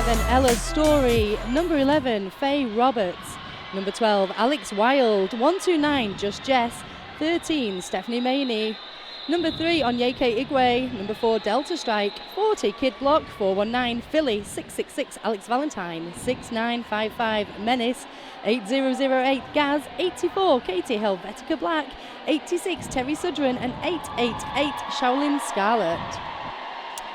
7, Ella Story. Number 11, Faye Roberts. Number 12, Alex Wild. 129, Just Jess. 13, Stephanie Maney. Number 3, Onyeke Igwe. Number 4, Delta Strike. 40, Kid Block. 419, Philly. 666, Alex Valentine. 6955, Menace. 8008, Gaz. 84, Katie Helvetica Black. 86, Terry Sudren. And 888, Shaolin Scarlet.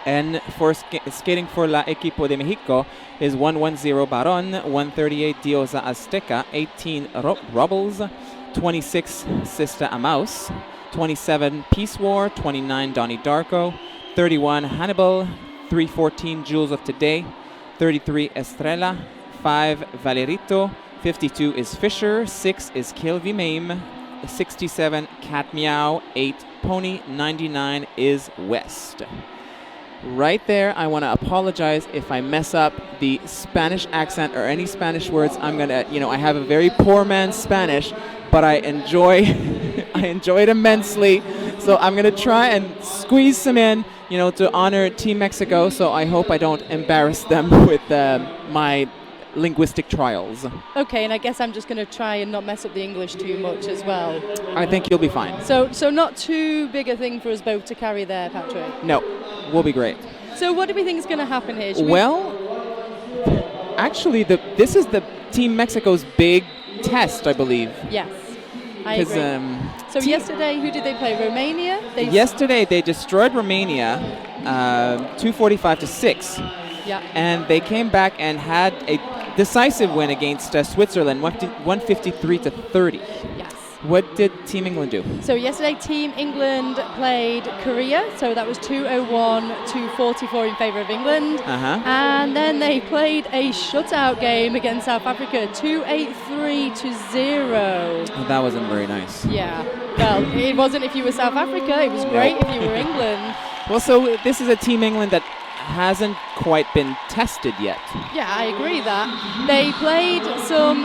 And for skating for La Equipo de Mexico is 110 Baron, 138 Diosa Azteca, 18 Rubbles, 26 Sister Amaus, 27 Peace War, 29 Donnie Darko, 31 Hannibal, 314 Jewels of Today, 33 Estrella, 5 Valerito, 52 is Fisher, 6 is Kilvi Mame, 67 Cat Meow, 8 Pony, 99 is West. Right there, I want to apologize if I mess up the Spanish accent or any Spanish words. I'm going to, I have a very poor man's Spanish, but I enjoy it immensely. So I'm going to try and squeeze some in, to honor Team Mexico. So I hope I don't embarrass them with my linguistic trials. Okay, and I guess I'm just going to try and not mess up the English too much as well. I think you'll be fine. So not too big a thing for us both to carry there, Patrick? No, we'll be great. So what do we think is going to happen here? Actually, this is the Team Mexico's big test, I believe. Yes, I agree. So yesterday, who did they play? Romania? Yesterday, they destroyed Romania 245-6. Yeah. And they came back and had a decisive win against Switzerland, 153-30. Yes. What did Team England do? So yesterday, Team England played Korea. So that was 201-44 in favour of England. And then they played a shutout game against South Africa, 283-0. Oh, that wasn't very nice. Yeah. Well, it wasn't if you were South Africa. It was great if you were England. Well, so this is a Team England that hasn't quite been tested yet. Yeah, I agree that. They played some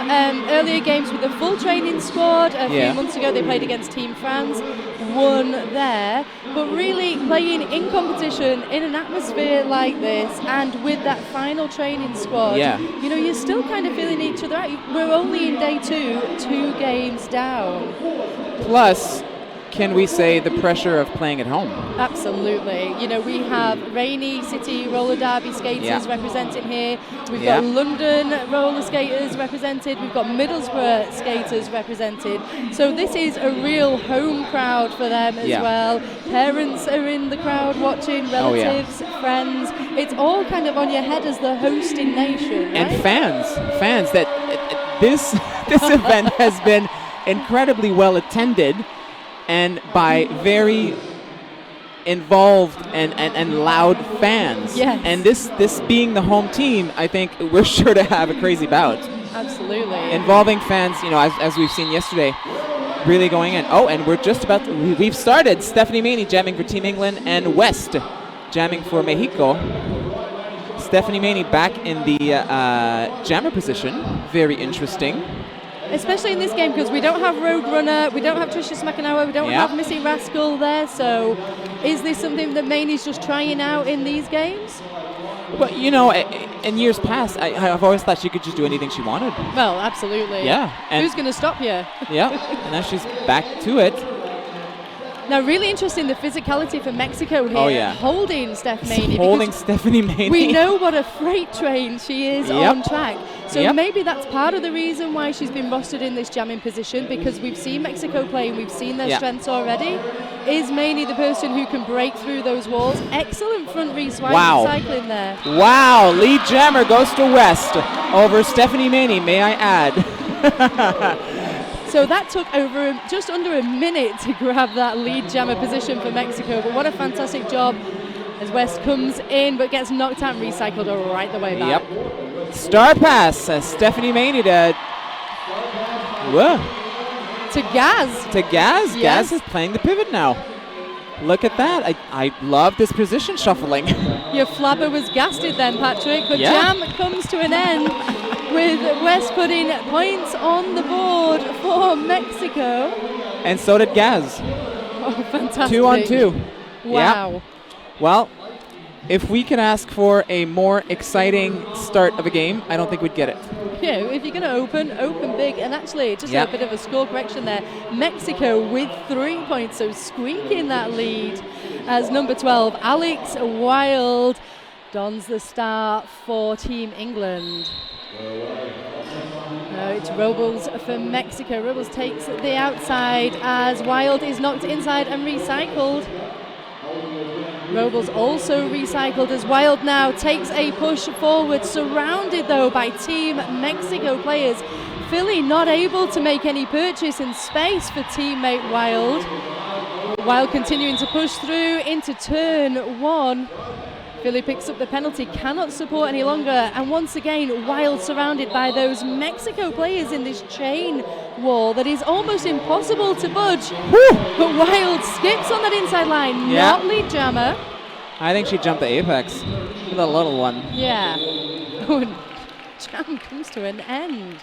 earlier games with the full training squad. A few months ago they played against Team France, won there. But really playing in competition in an atmosphere like this and with that final training squad, you're still kind of feeling each other out. We're only in day 2 games down. Plus, can we say the pressure of playing at home? Absolutely. We have Rainy City roller derby skaters represented here. We've got London roller skaters represented. We've got Middlesbrough skaters represented. So this is a real home crowd for them as well. Parents are in the crowd watching, relatives, friends. It's all kind of on your head as the hosting nation, right? And fans that this event has been incredibly well attended and by very involved and loud fans. Yes. And this being the home team, I think we're sure to have a crazy bout. Absolutely. Involving fans, as we've seen yesterday, really going in. Oh, and we've started. Stephanie Maney jamming for Team England and West jamming for Mexico. Stephanie Maney back in the jammer position. Very interesting. Especially in this game because we don't have Roadrunner, we don't have Tricia Smackenauer, we don't have Missy Rascal there. So is this something that Maney's just trying out in these games? Well, in years past, I've always thought she could just do anything she wanted. Well, absolutely. Yeah. And who's going to stop you? Yeah. And now she's back to it. Now, really interesting, the physicality for Mexico here. Oh, yeah. Holding Steph Maney. Holding Stephanie Maney. We know what a freight train she is on track. So maybe that's part of the reason why she's been rostered in this jamming position, because we've seen Mexico play and we've seen their strengths already. Is Maney the person who can break through those walls? Excellent front re-swipe cycling there. Wow, lead jammer goes to West over Stephanie Maney, may I add. So that took just under a minute to grab that lead jammer position for Mexico. But what a fantastic job as West comes in but gets knocked out and recycled right the way back. Yep. Star pass, Stephanie Maney to Gaz. To Gaz. Yes. Gaz is playing the pivot now. Look at that. I love this position shuffling. Your flabber was gasted then, Patrick. But jam comes to an end with West putting points on the board for Mexico. And so did Gaz. Oh, fantastic. 2-on-2. Wow. Yeah. Well, if we could ask for a more exciting start of a game, I don't think we'd get it. Yeah, if you're going to open big. And actually, just a bit of a score correction there. Mexico with 3 points, so squeaking that lead as number 12, Alex Wild, dons the start for Team England. No, it's Robles for Mexico. Robles takes the outside as Wild is knocked inside and recycled. Robles also recycled as Wild now takes a push forward, surrounded though by Team Mexico players. Philly not able to make any purchase in space for teammate Wild. Wild continuing to push through into turn 1. Philly picks up the penalty, cannot support any longer, and once again Wild surrounded by those Mexico players in this chain wall that is almost impossible to budge. Woo! But Wild skips on that inside line, not lead jammer. I think she jumped the apex, the little one. Yeah. Oh, and jam comes to an end.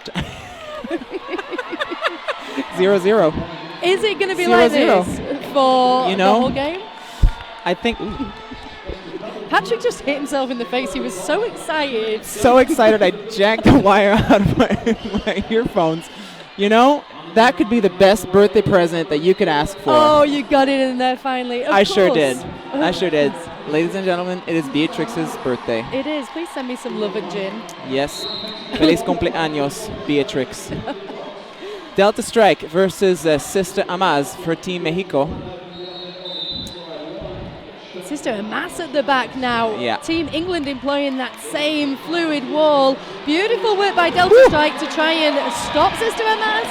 0-0. Is it going to be like this for the whole game? I think. Patrick just hit himself in the face. He was so excited. So excited, I jacked the wire out of my earphones. You know, that could be the best birthday present that you could ask for. Oh, you got it in there finally. Of course. Sure did. I sure did. Ladies and gentlemen, it is Beatrix's birthday. It is. Please send me some love and gin. Yes. Feliz cumpleaños, Beatrix. Delta Strike versus Sister Amaz for Team Mexico. Sister Amas at the back now. Yeah. Team England employing that same fluid wall. Beautiful work by Delta Strike to try and stop Sister Amas.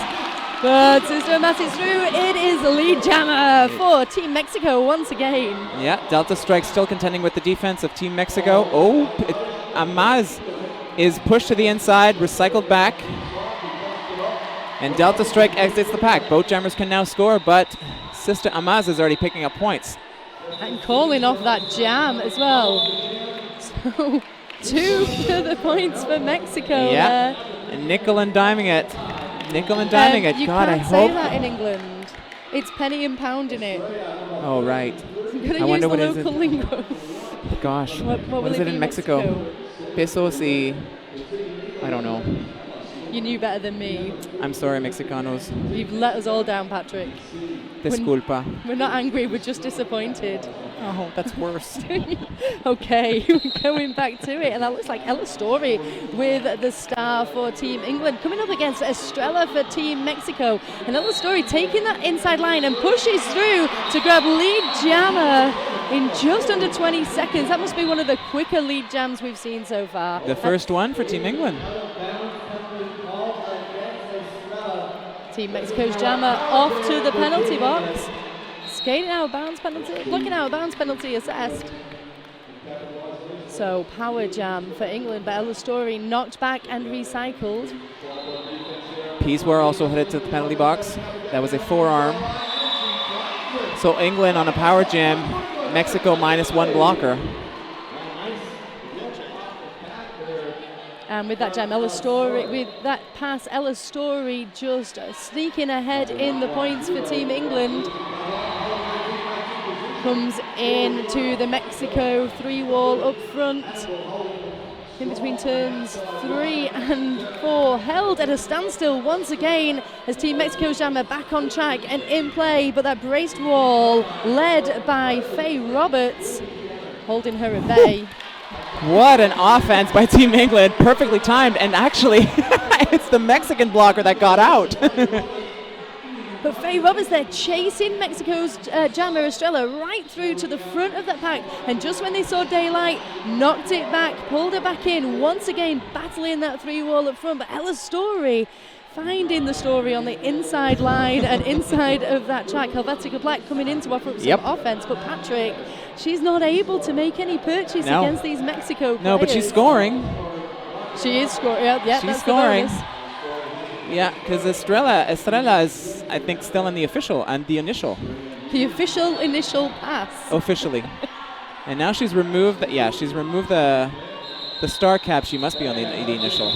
But Sister Amas is through. It is the lead jammer for Team Mexico once again. Yeah, Delta Strike still contending with the defense of Team Mexico. Oh, Amaz is pushed to the inside, recycled back. And Delta Strike exits the pack. Both jammers can now score, but Sister Amaz is already picking up points. And calling off that jam as well. So 2 further points for Mexico. Yeah, and nickel and diming it. Nickel and diming it. You God, I can't say hope. that in England. It's penny and pound in it. Oh, right. I wonder what the is it. local lingo. Gosh, What is it in Mexico? Pesos y... I don't know. You knew better than me. I'm sorry, Mexicanos. You've let us all down, Patrick. Disculpa. We're not angry, we're just disappointed. Oh, that's worse. Okay, we're going back to it. And that looks like Ella Story with the star for Team England. Coming up against Estrella for Team Mexico. And Ella Story taking that inside line and pushes through to grab lead jammer in just under 20 seconds. That must be one of the quicker lead jams we've seen so far. The first one for Team England. Team Mexico's jammer off to the penalty box. Skating out of bounds penalty, blocking out of bounds penalty assessed. So power jam for England, but Ella Story knocked back and recycled. Peasware also headed to the penalty box. That was a forearm. So England on a power jam, Mexico -1 blocker. And with that jam, Ella Story, with that pass, Ella Story just sneaking ahead in the points for Team England. Comes into the Mexico 3-wall up front. In between turns 3 and 4, held at a standstill once again as Team Mexico's jammer back on track and in play, but that braced wall led by Faye Roberts, holding her at bay. What an offense by Team England, perfectly timed, and actually it's the Mexican blocker that got out. But Faye Roberts there chasing Mexico's jammer Estrella right through to the front of that pack, and just when they saw daylight, knocked it back, pulled it back in, once again battling that 3-wall up front. But Ella Story finding the story on the inside line and inside of that track. Helvetica Black coming in to offer up some offense, but Patrick, she's not able to make any purchase against these Mexico players. No, but she's scoring. She is scoring. Yeah, she's that's scoring. The bonus. Yeah, because Estrella is, I think, still in the official and the initial. The official initial pass. Officially. And now she's removed. She's removed the star cap. She must be on the initial.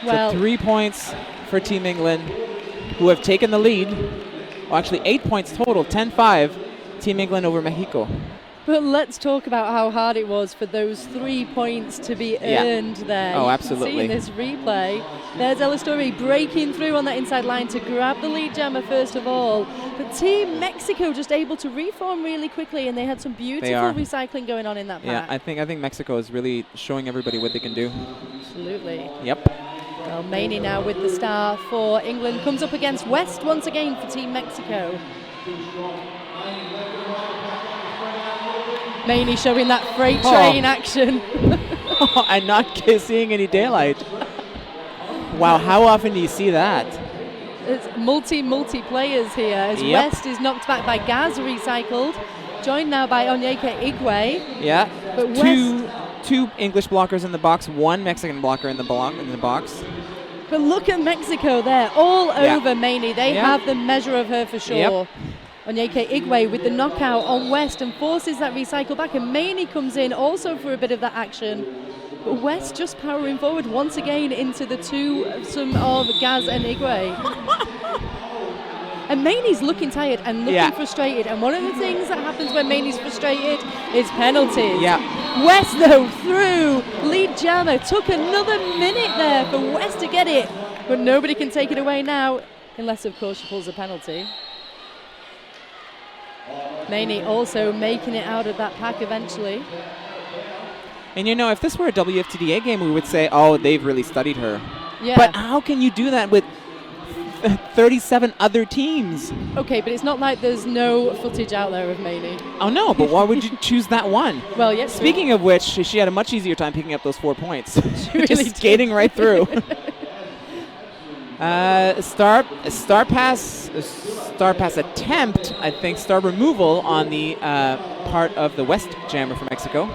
Well, so 3 points for Team England, who have taken the lead. Well, actually 8 points total, 10-5, Team England over Mexico. But let's talk about how hard it was for those 3 points to be earned there. Oh, You absolutely. can see in this replay, there's Ella Story breaking through on that inside line to grab the lead jammer first of all. But Team Mexico just able to reform really quickly, and they had some beautiful recycling going on in that pack. Yeah, I think Mexico is really showing everybody what they can do. Absolutely. Yep. Well, Maney now with the star for England comes up against West once again for Team Mexico. Maney showing that freight train action. And not seeing any daylight. Wow, how often do you see that? It's multi players here as West is knocked back by Gaz recycled, joined now by Onyeka Igwe. Yeah, But two English blockers in the box, one Mexican blocker in the box. But look at Mexico there, all over Maney. They have the measure of her for sure. Yep. Onyeka Igwe with the knockout on West and forces that recycle back, and Maney comes in also for a bit of that action. But West just powering forward once again into the twosome of Gaz and Igwe. And Maney's looking tired and looking frustrated, and one of the things that happens when Maney's frustrated is penalties. Yeah. West though through, lead jammer, took another minute there for West to get it, but nobody can take it away now, unless of course she pulls a penalty. Maney also making it out of that pack eventually. And you know, if this were a WFTDA game, we would say, oh, they've really studied her. Yeah. But how can you do that with 37 other teams? Okay, but it's not like there's no footage out there of Maney. Oh no, but why would you choose that one? Well, yes. Speaking of which, she had a much easier time picking up those 4 points. Really Just skating right through. Star pass attempt, I think, star removal on the part of the West jammer from Mexico.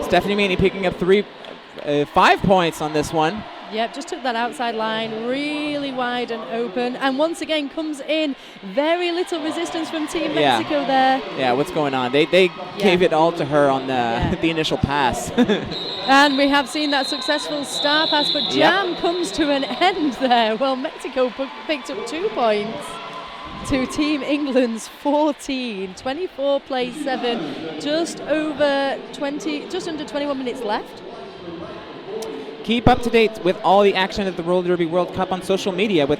Stephanie Maney picking up 5 points on this one. Yep, just took that outside line really wide and open, and once again comes in. Very little resistance from Team Mexico there. Yeah, what's going on? They gave it all to her on the the initial pass. And we have seen that successful star pass, but jam comes to an end there. Well, Mexico picked up 2 points to Team England's 14. 24 plays 7, just under 21 minutes left. Keep up to date with all the action at the Roller Derby World Cup on social media with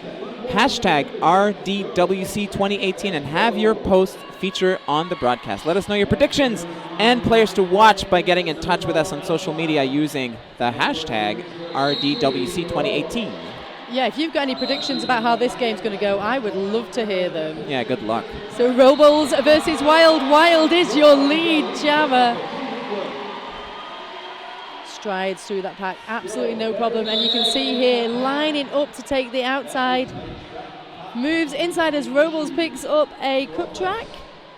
hashtag RDWC2018 and have your post feature on the broadcast. Let us know your predictions and players to watch by getting in touch with us on social media using the hashtag RDWC2018. Yeah, if you've got any predictions about how this game's going to go, I would love to hear them. Yeah, good luck. So Robles versus Wild. Wild is your lead jammer. Strides through that pack, absolutely no problem, and you can see here lining up to take the outside, moves inside as Robles picks up a cut track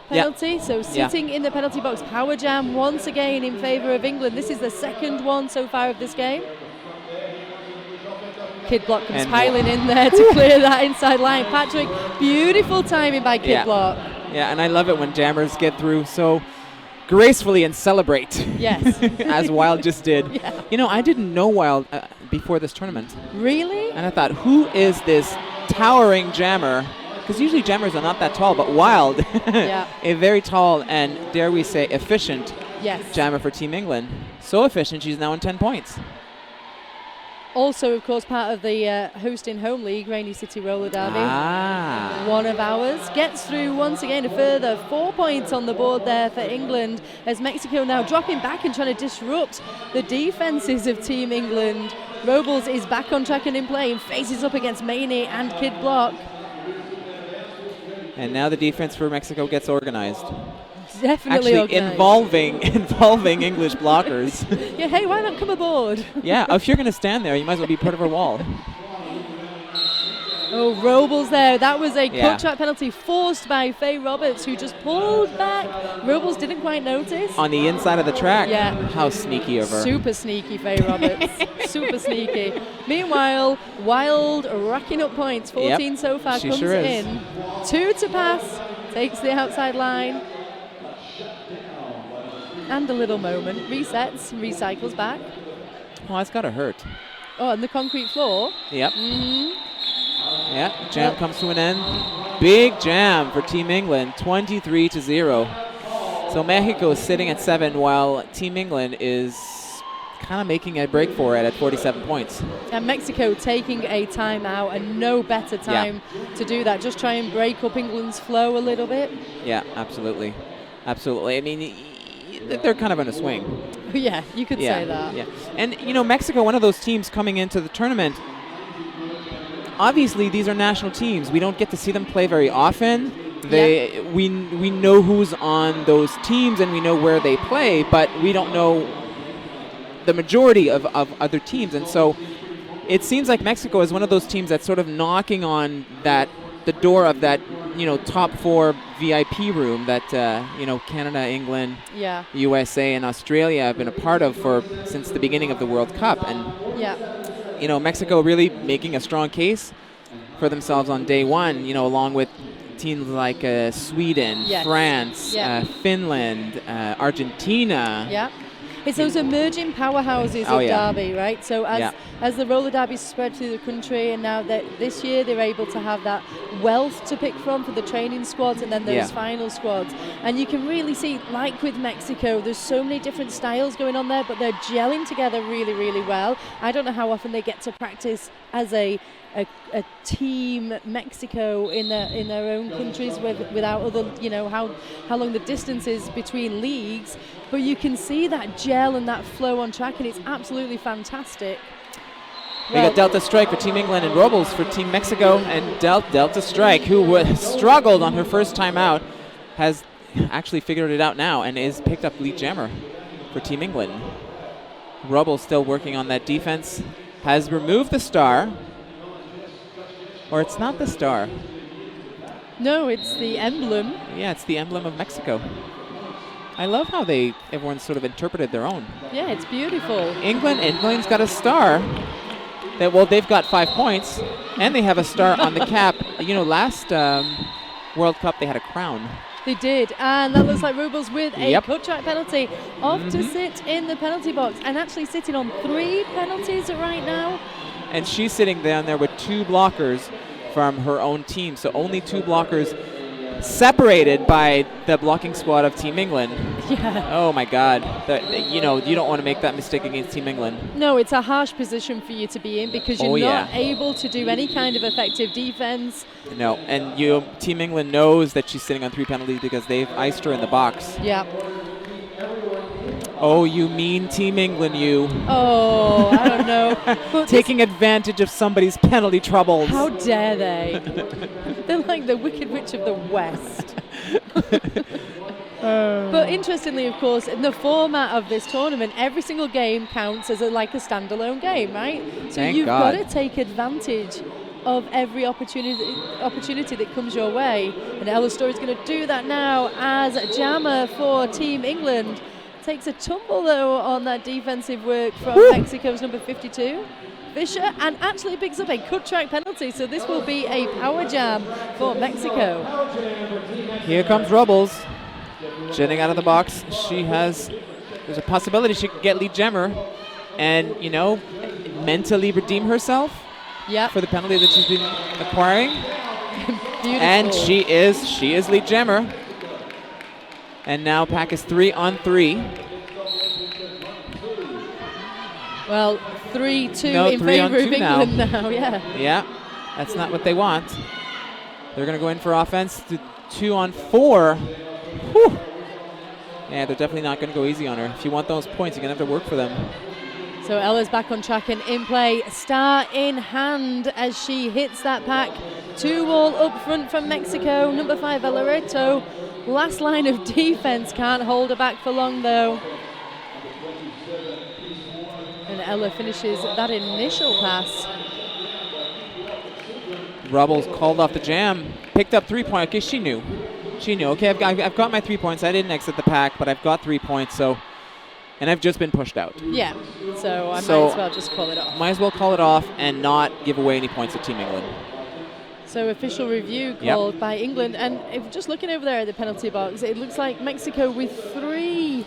penalty, so sitting in the penalty box. Power jam once again in favour of England. This is the second one so far of this game. Kid Block comes piling in there to clear that inside line. Patrick, beautiful timing by Kid Block. Yeah, and I love it when jammers get through so gracefully and celebrate. Yes. As Wild just did. Yeah. You know, I didn't know Wild before this tournament. Really? And I thought, who is this towering jammer? Because usually jammers are not that tall, but Wild, a very tall and, dare we say, efficient jammer for Team England. So efficient, she's now on 10 points. Also, of course, part of the hosting home league, Rainy City Roller Derby. One of ours. Gets through once again, a further 4 points on the board there for England, as Mexico now dropping back and trying to disrupt the defences of Team England. Robles is back on track and in play and faces up against Maney and Kid Block. And now the defense for Mexico gets organized. Definitely actually involving English blockers. Yeah, hey, why not come aboard? Yeah, if you're going to stand there, you might as well be part of our wall. Oh, Robles there. That was a cut track penalty forced by Faye Roberts, who just pulled back. Robles didn't quite notice. On the inside of the track? Yeah. How sneaky of her. Super sneaky, Faye Roberts. Super sneaky. Meanwhile, Wild racking up points. 14 so far, she comes sure in. 2 to pass, takes the outside line. And a little moment, resets, recycles back. Oh, that's got to hurt. Oh, and the concrete floor. Yep. Yeah, jam comes to an end. Big jam for Team England, 23-0. So Mexico is sitting at 7 while Team England is kind of making a break for it at 47 points. And Mexico taking a timeout, and no better time to do that. Just try and break up England's flow a little bit. Yeah, absolutely. Absolutely. I mean, they're kind of on a swing. Yeah, you could say that. Yeah. And, Mexico, one of those teams coming into the tournament, obviously these are national teams. We don't get to see them play very often. We know who's on those teams and we know where they play, but we don't know the majority of other teams. And so it seems like Mexico is one of those teams that's sort of knocking on the door of that, top 4 VIP room that, Canada, England, USA, and Australia have been a part of since the beginning of the World Cup. And, Mexico really making a strong case for themselves on day one, along with teams like Sweden, France, Finland, Argentina. Yeah. It's those emerging powerhouses of Derby, right? So as the roller derbies spread through the country, and now that this year they're able to have that wealth to pick from for the training squads and then those final squads. And you can really see, like with Mexico, there's so many different styles going on there, but they're gelling together really, really well. I don't know how often they get to practice as a team Mexico in their own countries without other, how long the distance is between leagues, but you can see that gel and that flow on track, and it's absolutely fantastic. We got Delta Strike for Team England and Robles for Team Mexico, and Delta Strike, who struggled on her first time out, has actually figured it out now and is picked up lead jammer for Team England. Robles still working on that defense, has removed the star. Or it's not the star. No, it's the emblem. Yeah, it's the emblem of Mexico. I love how everyone sort of interpreted their own. Yeah, it's beautiful. England's got a star. They've got 5 points, and they have a star on the cap. Last World Cup they had a crown. They did, and that looks like Robles with a cut track penalty off to sit in the penalty box, and actually sitting on 3 penalties right now. And she's sitting down there with 2 blockers from her own team. So only 2 blockers separated by the blocking squad of Team England. Yeah. Oh, my God. You don't want to make that mistake against Team England. No, it's a harsh position for you to be in because you're not able to do any kind of effective defense. No, and Team England knows that she's sitting on 3 penalties because they've iced her in the box. Yeah. Oh, you mean Team England, you. Oh, I don't know. Taking advantage of somebody's penalty troubles. How dare they? They're like the Wicked Witch of the West. But interestingly, of course, in the format of this tournament, every single game counts as a standalone game, right? So you've got to take advantage of every opportunity that comes your way. And Ella Story's going to do that now as jammer for Team England. Takes a tumble, though, on that defensive work from Mexico's number 52, Fisher, and actually picks up a cut track penalty. So this will be a power jam for Mexico. Here comes Robles, jetting out of the box. There's a possibility she could get lead jammer and, mentally redeem herself for the penalty that she's been acquiring. And she is lead jammer. And now Pack is 3-on-3. Well, 3-2 in favor of England now, Yeah, that's not what they want. They're going to go in for offense to 2-on-4. Whew. Yeah, they're definitely not going to go easy on her. If you want those points, you're going to have to work for them. So Ella's back on track and in play, star in hand as she hits that pack. 2-all up front from Mexico. Number 5, Ella Reto. Last line of defense, can't hold her back for long though. And Ella finishes that initial pass. Robles called off the jam, picked up 3 points. Okay, she knew. Okay, I've got my 3 points. I didn't exit the pack, but I've got 3 points. And I've just been pushed out. Yeah, so I might as well just call it off. Might as well call it off and not give away any points to Team England. So official review called by England. And if just looking over there at the penalty box, it looks like Mexico with 3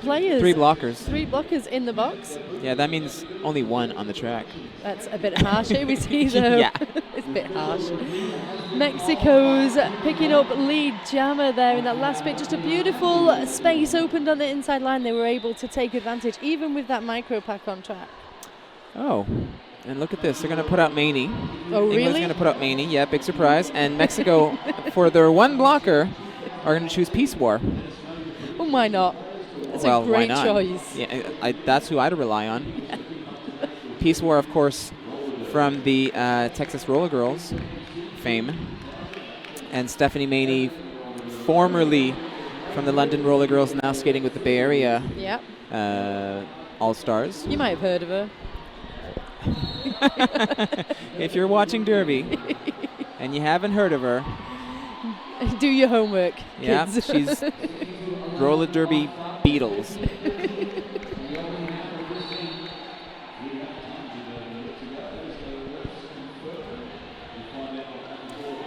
players. 3 blockers. 3 blockers in the box. Yeah, that means only 1 on the track. That's a bit harsh. Here we see, though. Yeah. It's a bit harsh. Mexico's picking up lead jammer there in that last bit. Just a beautiful space opened on the inside line. They were able to take advantage, even with that micro pack on track. Oh, and look at this. They're going to put out Maney. Oh, really? England's going to put out Maney. Yeah, big surprise. And Mexico, for their 1 blocker, are going to choose Peace War. Well, why not? That's Well, a great why not? choice. Yeah, that's who I'd rely on. Peace War, of course, from the Texas Roller Girls fame. And Stephanie Maney, formerly from the London Roller Girls, now skating with the Bay Area Yep. All-Stars. You might have heard of her. If you're watching Derby and you haven't heard of her, Do your homework, yeah, kids. she's roller derby Beatles.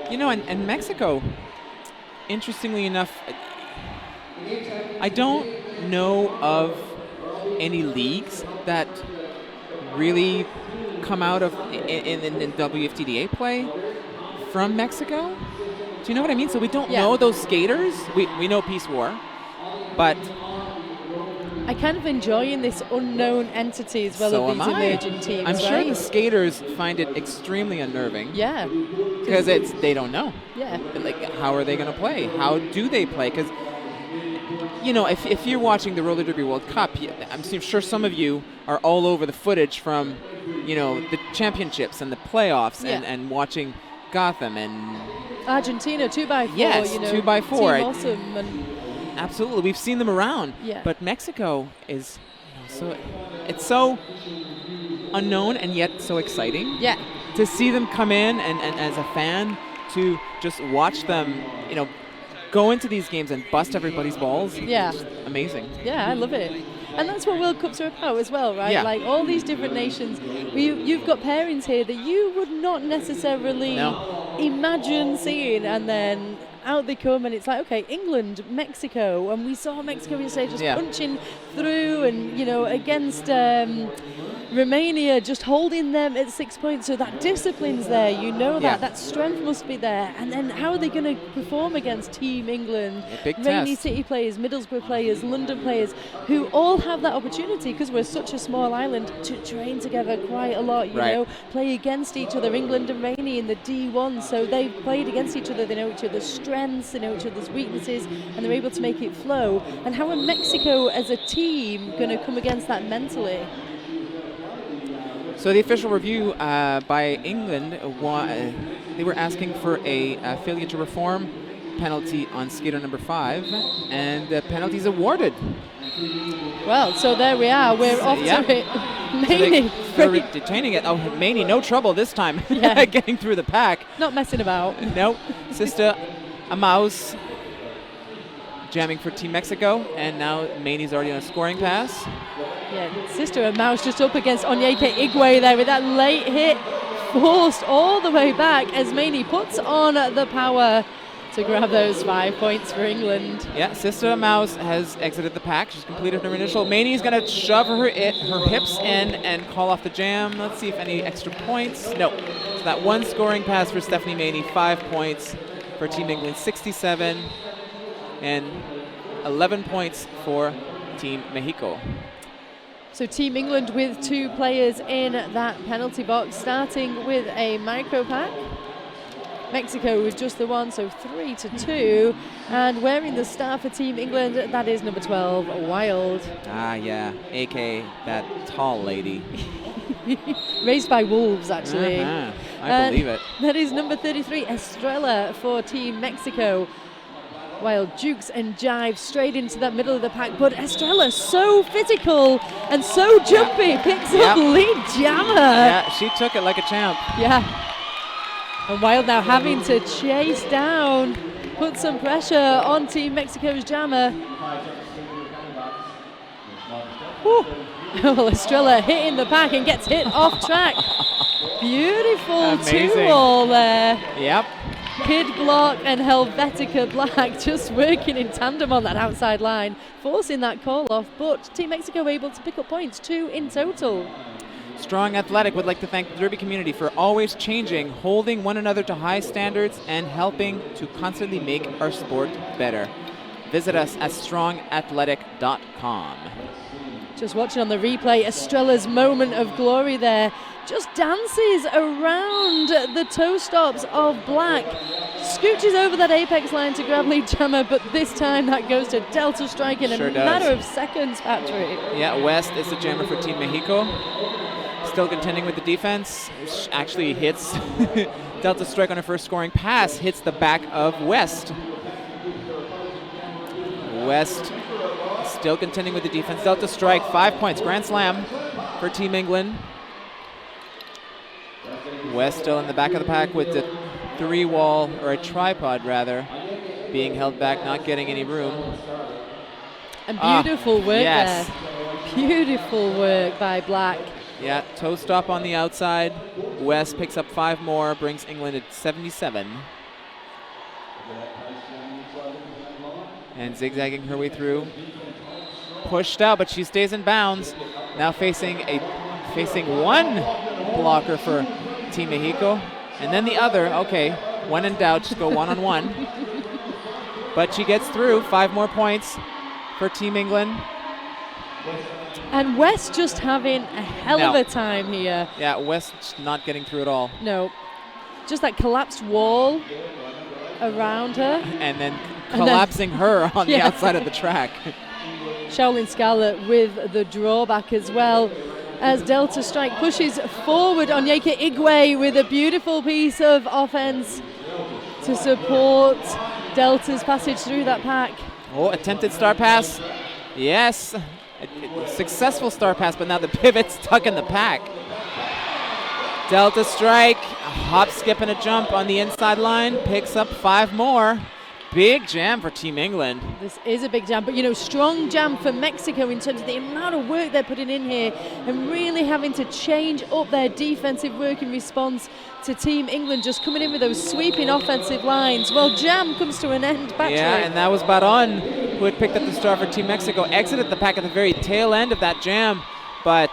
You know, and Mexico, interestingly enough, I don't know of any leagues that really come out of in WFTDA play from Mexico. Do you know what I mean? So we don't know those skaters. We know Peace War, but I kind of enjoying this unknown entity as well so of these am I. emerging teams. I'm sure right? the skaters find it extremely unnerving. Yeah. Because they don't know. Yeah. Like, how are they going to play? How do they play? Because, you know, if you're watching the Roller Derby World Cup, I'm sure some of you are all over the footage from, you know, the championships and the playoffs and watching Gotham and Argentina 2x4. Yes, you know, 2x4. Team Awesome and absolutely, we've seen them around. Yeah. But Mexico is, so it's so unknown and yet so exciting. yeah. To see them come in and as a fan to just watch them, you know, go into these games and bust everybody's balls. Yeah. Just amazing. Yeah, I love it. And that's what World Cups are about as well, right? Yeah. Like all these different nations, you've got pairings here that you would not necessarily imagine seeing, and then out they come, and it's like, okay, England, Mexico, and we saw Mexico yesterday just punching through, and you know, against Romania, just holding them at 6 points. So that discipline's there, you know that strength must be there. And then how are they going to perform against Team England, big Rainy test. City players, Middlesbrough players, London players, who all have that opportunity, because we're such a small island, to train together quite a lot, you know, play against each other. England and Rainy in the D1, so they've played against each other, they know each other's strengths, they know each other's weaknesses, and they're able to make it flow. And how are Mexico as a team going to come against that mentally? So the official review by England, they were asking for a failure to reform penalty on skater number 5, and the penalty is awarded. Well, so there we are. We're off to it. Maney. So they're detaining it. Oh, Maney, no trouble this time getting through the pack. Not messing about. Nope. Sister Amaus jamming for Team Mexico, and now Maney's already on a scoring pass. Yeah, Sister and Mouse just up against Onyeka Igwe there with that late hit, forced all the way back as Maney puts on the power to grab those 5 points for England. Yeah, Sister Mouse has exited the pack. She's completed her initial. Maney's going to shove her hips in and call off the jam. Let's see if any extra points. No. So that one scoring pass for Stephanie Maney, 5 points for Team England, 67, and 11 points for Team Mexico. So Team England with 2 players in that penalty box, starting with a micro pack. Mexico with just the one, so 3-2. And wearing the star for Team England, that is number 12, Wild. Ah, yeah, a.k.a. that tall lady. Raised by wolves, actually. I believe it. That is number 33, Estrella for Team Mexico. Wild jukes and jives straight into that middle of the pack, but Estrella, so physical and so jumpy, picks up lead jammer. Yeah, she took it like a champ. Yeah. And Wild now having to chase down, put some pressure on Team Mexico's jammer. Whew. Well, Estrella hitting the pack and gets hit off track. Beautiful 2-all there. Yep. Kid Glock and Helvetica Black just working in tandem on that outside line, forcing that call off, but Team Mexico able to pick up points, 2 in total. Strong Athletic would like to thank the Derby community for always changing, holding one another to high standards, and helping to constantly make our sport better. Visit us at strongathletic.com. Just watching on the replay, Estrella's moment of glory there. Just dances around the toe stops of Black. Scooches over that apex line to grab lead jammer, but this time that goes to Delta Strike in a matter of seconds, Patrick. Yeah, West is the jammer for Team Mexico. Still contending with the defense. Actually hits Delta Strike on her first scoring pass. Hits the back of West. West still contending with the defense. Delta Strike, 5 points. Grand Slam for Team England. West still in the back of the pack with the 3-wall, or a tripod rather, being held back, not getting any room. And beautiful work yes. there. Beautiful work by Black. Yeah, toe stop on the outside. West picks up 5 more, brings England at 77. And zigzagging her way through. Pushed out, but she stays in bounds. Now facing one blocker for Team Mexico. And then the other. Okay, when in doubt, just go one-on-one. But she gets through. 5 more points for Team England. And West just having a hell of a time here. Yeah, West not getting through at all. No. Just that collapsed wall around her. And then collapsing her on the outside of the track. Shaolin Scarlet with the drawback as well, as Delta Strike pushes forward. Onyeka Igwe with a beautiful piece of offense to support Delta's passage through that pack. Oh, attempted star pass. Yes. A successful star pass, but now the pivot's stuck in the pack. Delta Strike, a hop, skip, and a jump on the inside line, picks up 5 more. Big jam for Team England. This is a big jam, but strong jam for Mexico in terms of the amount of work they're putting in here and really having to change up their defensive work in response to Team England just coming in with those sweeping offensive lines. Well, jam comes to an end, Patrick. Yeah, and that was Baron who had picked up the star for Team Mexico. Exited the pack at the very tail end of that jam, but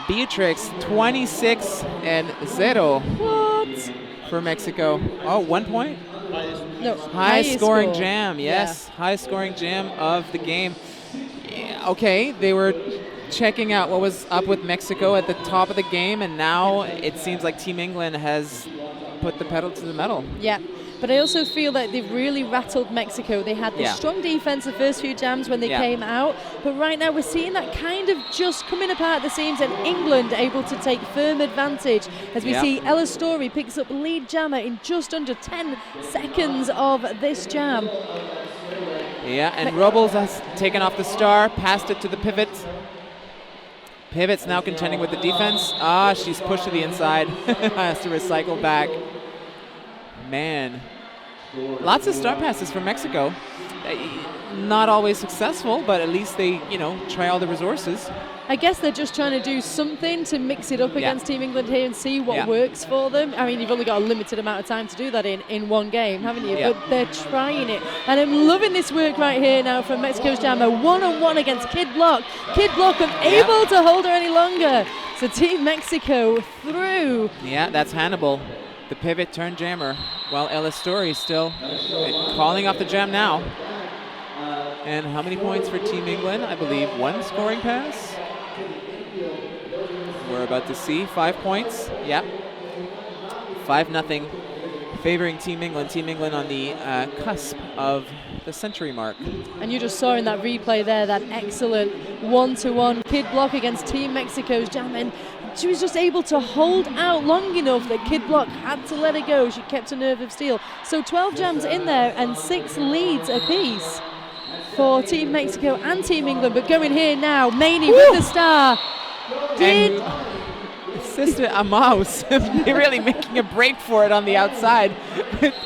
Beatrix 26-0. What? For Mexico. Oh, 1 point? No, high scoring jam, yes. Yeah. High scoring jam of the game. Yeah, okay, they were checking out what was up with Mexico at the top of the game, and now it seems like Team England has put the pedal to the metal. Yeah, but I also feel that they've really rattled Mexico. They had the strong defense the first few jams when they came out, but right now we're seeing that kind of just coming apart at the seams, and England able to take firm advantage as we see Ella Story picks up lead jammer in just under 10 seconds of this jam. Yeah, and Robles has taken off the star, passed it to the pivot. Pivot's now contending with the defense. She's pushed to the inside. Has to recycle back. Man, lots of star passes from Mexico. Not always successful, but at least they, try all the resources. I guess they're just trying to do something to mix it up against Team England here and see what works for them. I mean, you've only got a limited amount of time to do that in one game, haven't you? Yeah. But they're trying it. And I'm loving this work right here now from Mexico's jammer. 1-on-1 against Kid Block. Kid Block unable to hold her any longer. So Team Mexico through. Yeah, that's Hannibal. The pivot turn jammer, while Ella Story still calling off the jam now. And how many points for Team England? I believe 1 scoring pass. We're about to see 5 points. Yep. 5-0 favoring Team England. Team England on the cusp of the century mark. And you just saw in that replay there that excellent 1-to-1 Kid Block against Team Mexico's jam. And she was just able to hold out long enough that Kid Block had to let her go. She kept a nerve of steel. So 12 jams in there and 6 leads apiece for Team Mexico and Team England. But going here now, Maney with the star. And Sister Amaus really making a break for it on the outside.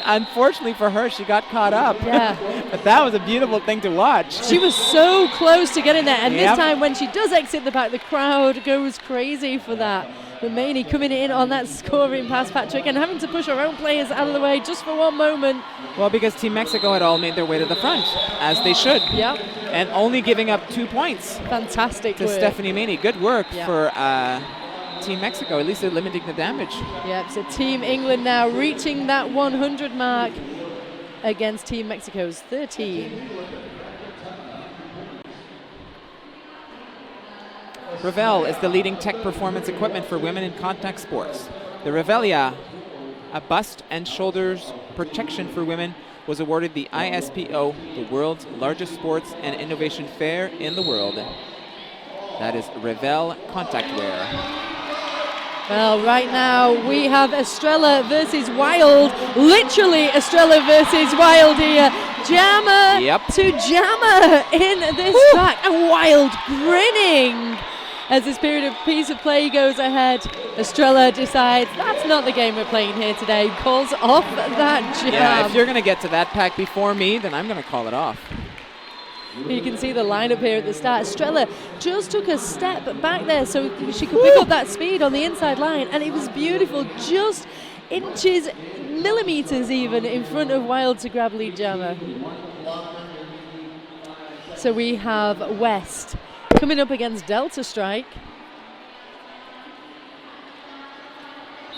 Unfortunately for her, she got caught up. Yeah. But that was a beautiful thing to watch. She was so close to getting there. And this time when she does exit the pack, the crowd goes crazy for that. But Maney coming in on that scoring pass, Patrick, and having to push our own players out of the way just for one moment. Well, because Team Mexico had all made their way to the front, as they should. Yep. And only giving up 2 points. Fantastic to work. Stephanie Maney. Good work for Team Mexico. At least they're limiting the damage. Yep, so Team England now reaching that 100 mark against Team Mexico's 13. Revell is the leading tech performance equipment for women in contact sports. The Revelia, a bust and shoulders protection for women, was awarded the ISPO, the world's largest sports and innovation fair in the world. That is Revell Contact Wear. Well, right now we have Estrella versus Wild. Literally Estrella versus Wild here. Jammer to Jammer in this track. And Wild grinning as this period of piece of play goes ahead. Estrella decides that's not the game we're playing here today. Calls off that jam. Yeah, if you're going to get to that pack before me, then I'm going to call it off. You can see the lineup here at the start. Estrella just took a step back there so she could pick up that speed on the inside line, and it was beautiful, just inches, millimeters even, in front of Wild to grab lead jammer. So we have West coming up against Delta Strike.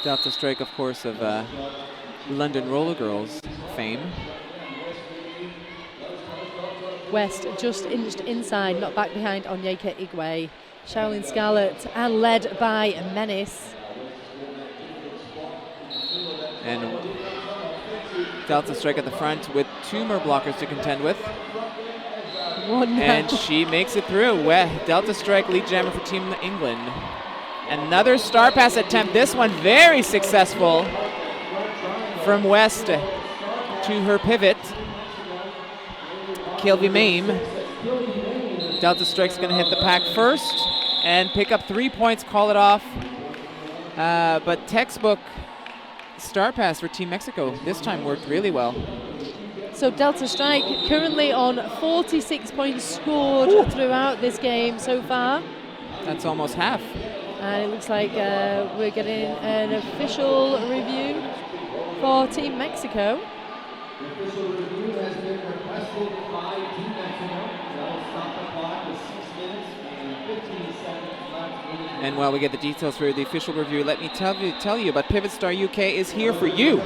Delta Strike, of course, of London Roller Girls fame. West just inched inside, not back behind Onyeka Igwe. Shaolin Scarlet and led by Menace. And Delta Strike at the front with 2 more blockers to contend with. And she makes it through. Delta Strike lead jammer for Team England. Another star pass attempt. This one very successful from West to her pivot. Kilby Mame. Delta Strike's going to hit the pack first and pick up 3 points, call it off. But textbook star pass for Team Mexico this time worked really well. So Delta Strike currently on 46 points scored throughout this game so far. That's almost half. And it looks like we're getting an official review for Team Mexico. And while we get the details for the official review, let me tell you about Pivot Star UK is here for you.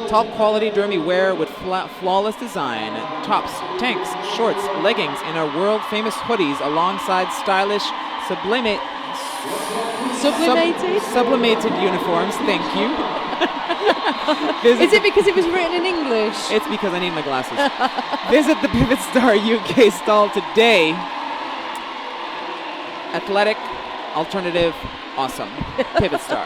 Top quality dermy wear with flawless design. Tops, tanks, shorts, leggings, and our world famous hoodies alongside stylish sublimated uniforms. Thank you. Is it because it was written in English? It's because I need my glasses. Visit the Pivot Star UK stall today. Athletic, alternative, awesome. Pivot Star.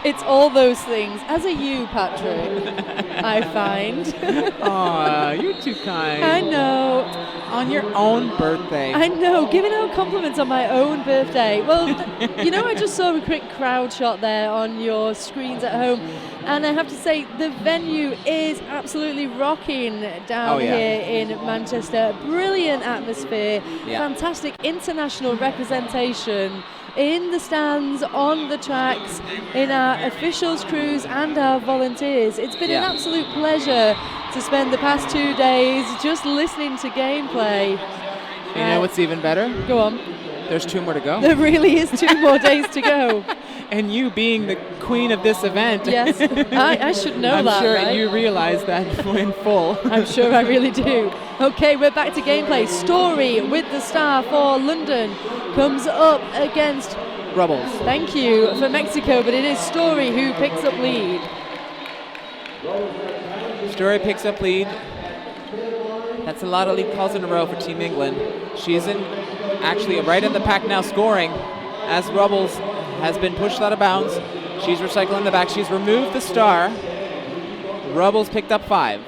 It's all those things. As a you, Patrick, I find. Aw, you're too kind. I know. On your own birthday. I know, giving out compliments on my own birthday. Well, I just saw a quick crowd shot there on your screens at home, and I have to say the venue is absolutely rocking down here in Manchester. Brilliant atmosphere, fantastic international representation in the stands, on the tracks, in our officials, crews, and our volunteers. It's been an absolute pleasure to spend the past 2 days just listening to gameplay. You know what's even better? Go on. There's 2 more to go. There really is 2 more days to go. And you being the queen of this event. Yes, I should know that, I'm sure right? you realize that in full. I'm sure I really do. Okay, we're back to gameplay. Story with the star for London comes up against Rubbles. Thank you for Mexico, but it is Story who picks up lead. Story picks up lead. That's a lot of lead calls in a row for Team England. She's actually right in the pack now scoring as Rubbles has been pushed out of bounds. She's recycling the back. She's removed the star. Rubbles picked up 5.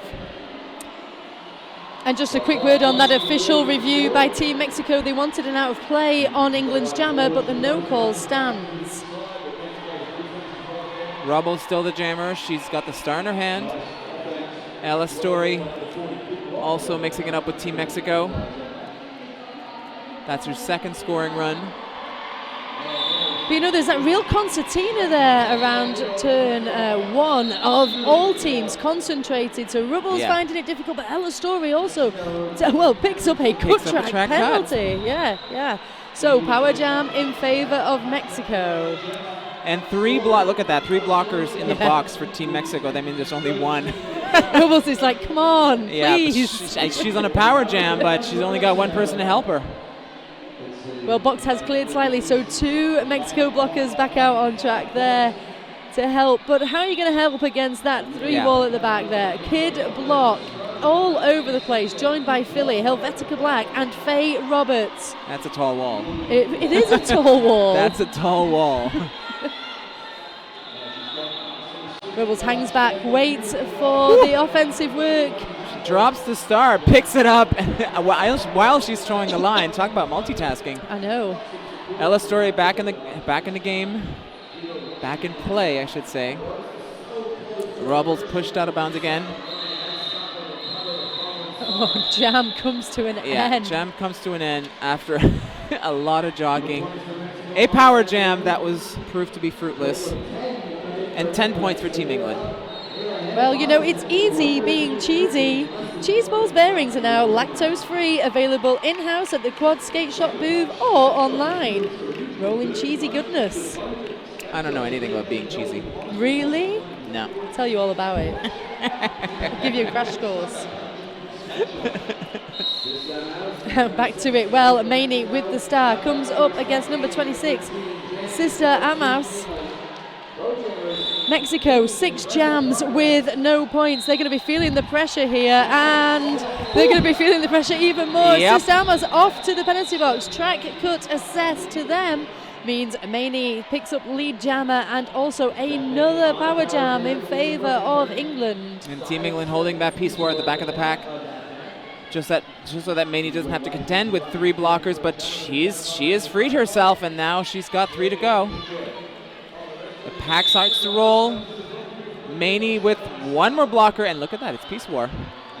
And just a quick word on that official review by Team Mexico. They wanted an out of play on England's jammer, but the no call stands. Rubbles still the jammer. She's got the star in her hand. Ella Story also mixing it up with Team Mexico. That's her second scoring run. But you know, there's that real concertina there around turn 1 of all teams concentrated. So Rubbles finding it difficult, but Ella Story also, picks up a cut track penalty. Yeah. So Power Jam in favor of Mexico. And look at that, 3 blockers in the box for Team Mexico. That means there's only one. Rubbles is like, come on, please. She's on a Power Jam, but she's only got one person to help her. Well, box has cleared slightly, so 2 Mexico blockers back out on track there to help. But how are you going to help against that 3 wall at the back there? Kid block all over the place, joined by Philly, Helvetica Black, and Faye Roberts. That's a tall wall. It is a tall wall. That's a tall wall. Rubbles hangs back, waits for the offensive work. Drops the star, picks it up while she's throwing the line. Talk about multitasking. I know. Ella Story back in the game, back in play, I should say. Rubbles pushed out of bounds again. Oh, jam comes to an end. Jam comes to an end after a lot of jogging. A Power Jam that was proved to be fruitless, and 10 points for Team England. Well, you know, it's easy being cheesy. Cheese Balls bearings are now lactose-free, available in-house at the Quad Skate Shop booth or online. Rolling cheesy goodness. I don't know anything about being cheesy. Really? No. I'll tell you all about it. I'll give you a crash course. Back to it. Well, Maney with the star comes up against number 26, Sister Amas. Mexico, 6 jams with no points. They're going to be feeling the pressure here, and they're going to be feeling the pressure even more. Yep. Sister Amas off to the penalty box. Track cut assessed to them means Maney picks up lead jammer and also another Power Jam in favor of England. And Team England holding that piece war at the back of the pack. Just so that Maney doesn't have to contend with 3 blockers, but she has freed herself, and now she's got 3 to go. The pack starts to roll. Maney with 1 more blocker, and look at that, it's Peace War.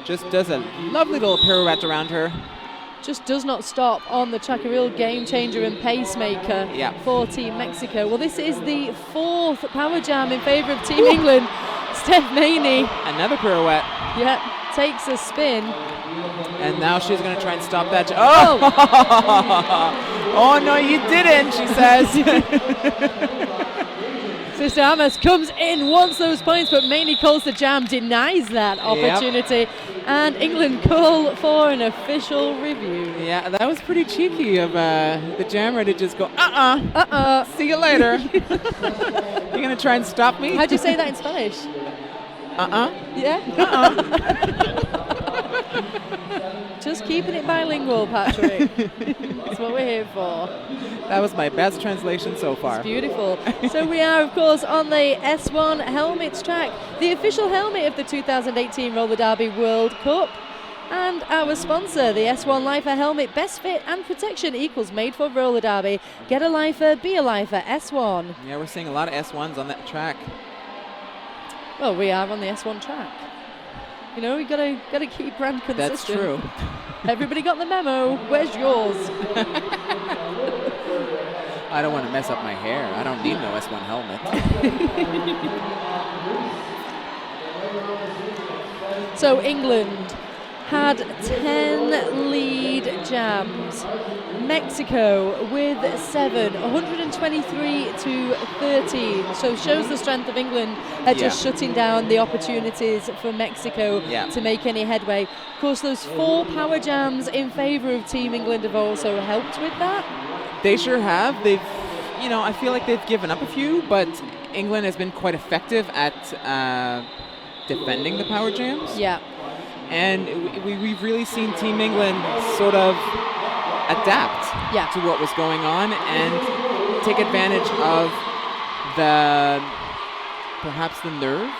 Just does a lovely little pirouette around her. Just does not stop on the track, a real game changer and pacemaker for Team Mexico. Well, this is the 4th Power Jam in favor of Team England. Steph Maney. Another pirouette. Yep, takes a spin. And now she's going to try and stop that. Oh, no, you didn't, she says. Sister Amas comes in, wants those points, but Maney calls the jam, denies that opportunity. And England call for an official review. Yeah, that was pretty cheeky of the jammer to just go, see you later. You're going to try and stop me? How'd you say that in Spanish? Yeah? Just keeping it bilingual, Patrick. That's what we're here for. That was my best translation so far. It's beautiful. So we are, of course, on the S1 Helmets track, the official helmet of the 2018 Roller Derby World Cup. And our sponsor, the S1 Lifer helmet, best fit and protection equals made for roller derby. Get a lifer, be a lifer, S1. Yeah, we're seeing a lot of S1s on that track. Well, we are on the S1 track. You know, we gotta keep brand consistent. That's true. Everybody got the memo. Where's yours? I don't want to mess up my hair. I don't need no S1 helmet. So England had 10 lead jams. Mexico with 7, 123 to 13. So shows the strength of England at just shutting down the opportunities for Mexico to make any headway. Of course, those 4 power jams in favor of Team England have also helped with that. They sure have. They've, I feel like they've given up a few, but England has been quite effective at defending the power jams. Yeah. And we've really seen Team England sort of adapt to what was going on and take advantage of perhaps the nerves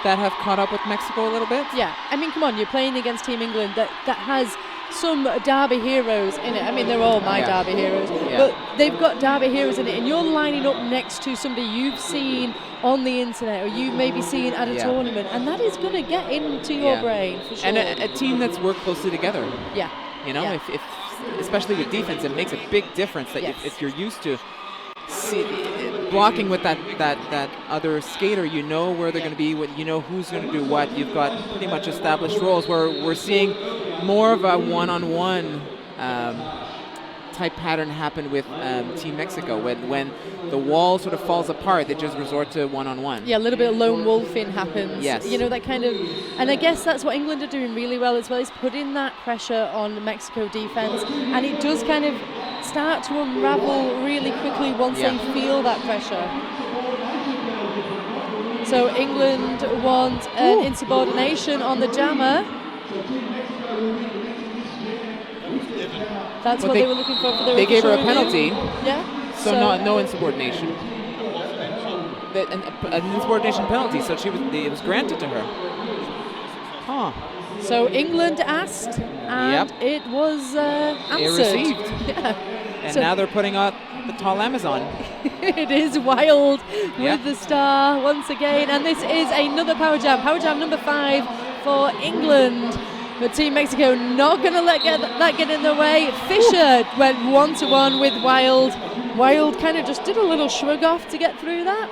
that have caught up with Mexico a little bit. Yeah, I mean, come on, you're playing against Team England that has some Derby heroes in it. I mean, they're all my Derby heroes, but they've got Derby heroes in it, and you're lining up next to somebody you've seen on the internet or you've maybe seen at a tournament, and that is going to get into your brain for sure. And a team that's worked closely together. Yeah. If especially with defense, it makes a big difference that if you're used to blocking with that other skater, you know where they're going to be, you know who's going to do what. You've got pretty much established roles where we're seeing more of a one-on-one type pattern happen with Team Mexico. When the wall sort of falls apart, they just resort to one-on-one. Yeah, a little bit of lone wolfing happens. Yes. You know, that kind of, and I guess that's what England are doing really well as well, is putting that pressure on the Mexico defense, and it does kind of start to unravel really quickly once they feel that pressure. So England want an insubordination on the jammer. That's what they were looking for the They gave her a review. penalty. Yeah. So no insubordination. An insubordination penalty. So it was granted to her. Huh. So England asked, and it was answered. It received. Yeah. And So now they're putting out the tall Amazon. it is Wild with the star once again, and this is another power jam. Power jam number 5 for England. But Team Mexico not going to let that get in their way. Fisher went 1-1 with Wild. Wild kind of just did a little shrug off to get through that.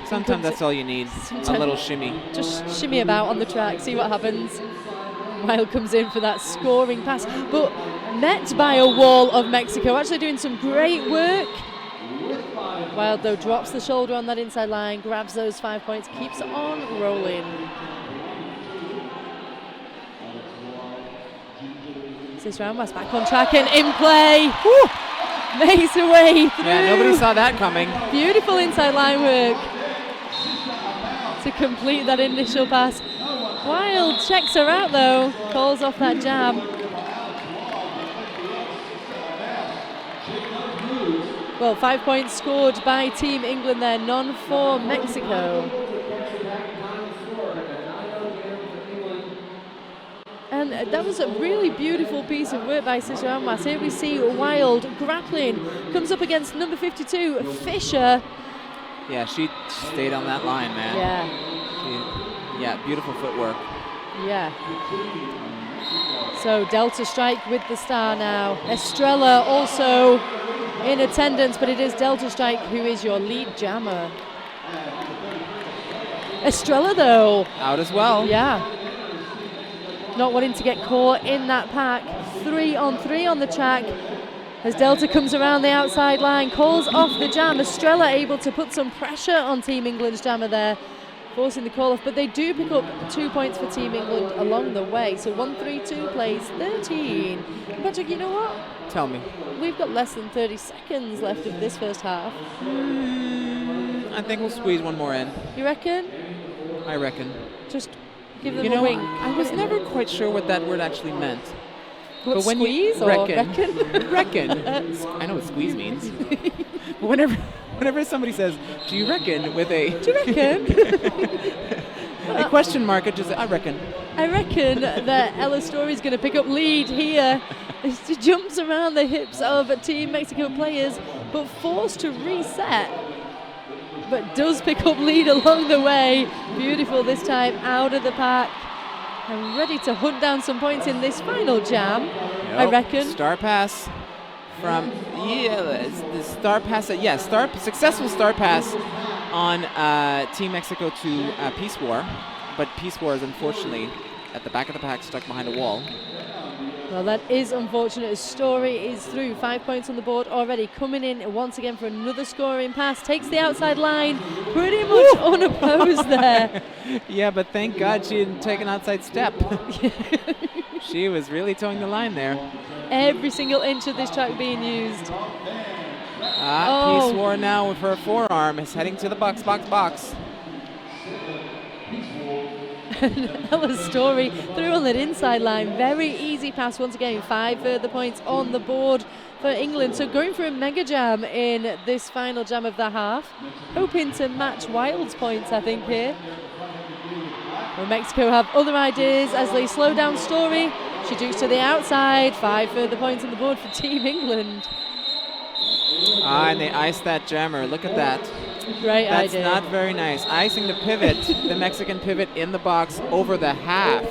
Sometimes that's all you need. A little shimmy. Just shimmy about on the track, see what happens. Wild comes in for that scoring pass, but met by a wall of Mexico, actually doing some great work. Wild, though, drops the shoulder on that inside line, grabs those 5 points, keeps on rolling. This round was back on track and in play. Woo! Makes her way through. Yeah, nobody saw that coming. Beautiful inside line work to complete that initial pass. Wild checks her out though, calls off that jab. Well, 5 points scored by Team England there, none for Mexico. And that was a really beautiful piece of work by Sister Almas. Here we see Wild grappling, comes up against number 52, Fisher. Yeah, she stayed on that line, man. Yeah. Beautiful footwork. Yeah. So Delta Strike with the star now. Estrella also in attendance, but it is Delta Strike who is your lead jammer. Estrella though. Out as well. Yeah. Not wanting to get caught in that pack. 3-on-3 on the track. As Delta comes around the outside line, calls off the jam. Estrella able to put some pressure on Team England's jammer there, forcing the call off. But they do pick up 2 points for Team England along the way. So 1-3-2 plays 13. Patrick, you know what? Tell me. We've got less than 30 seconds left of this first half. I think we'll squeeze one more in. You reckon? I reckon. Just give them a wink. I was never quite sure what that word actually meant. What, but when squeeze you or reckon? Reckon. I know what squeeze means. But whenever somebody says, "Do you reckon?" with a Do you reckon? a question mark, it just I reckon. I reckon that Ella Story's going to pick up lead here. She jumps around the hips of Team Mexico players, but forced to reset. But does pick up lead along the way. Beautiful this time, out of the pack. And ready to hunt down some points in this final jam, I reckon. Star pass from, the star pass, successful star pass on Team Mexico to Peace War. But Peace War is unfortunately at the back of the pack, stuck behind a wall. Well, that is unfortunate. His Story is through. 5 points on the board already. Coming in once again for another scoring pass. Takes the outside line. Pretty much unopposed there. Yeah, but thank God she didn't take an outside step. She was really towing the line there. Every single inch of this track being used. Peace War now with her forearm is heading to the box. Ella's Story through on that inside line. Very easy pass once again. 5 further points on the board for England. So going for a mega jam in this final jam of the half. Hoping to match Wild's points, I think, here. Well, Mexico have other ideas as they slow down Story. She jukes to the outside. 5 further points on the board for Team England. And they iced that jammer. Look at that. Great That's idea. not very nice. Icing the pivot, the Mexican pivot in the box over the half.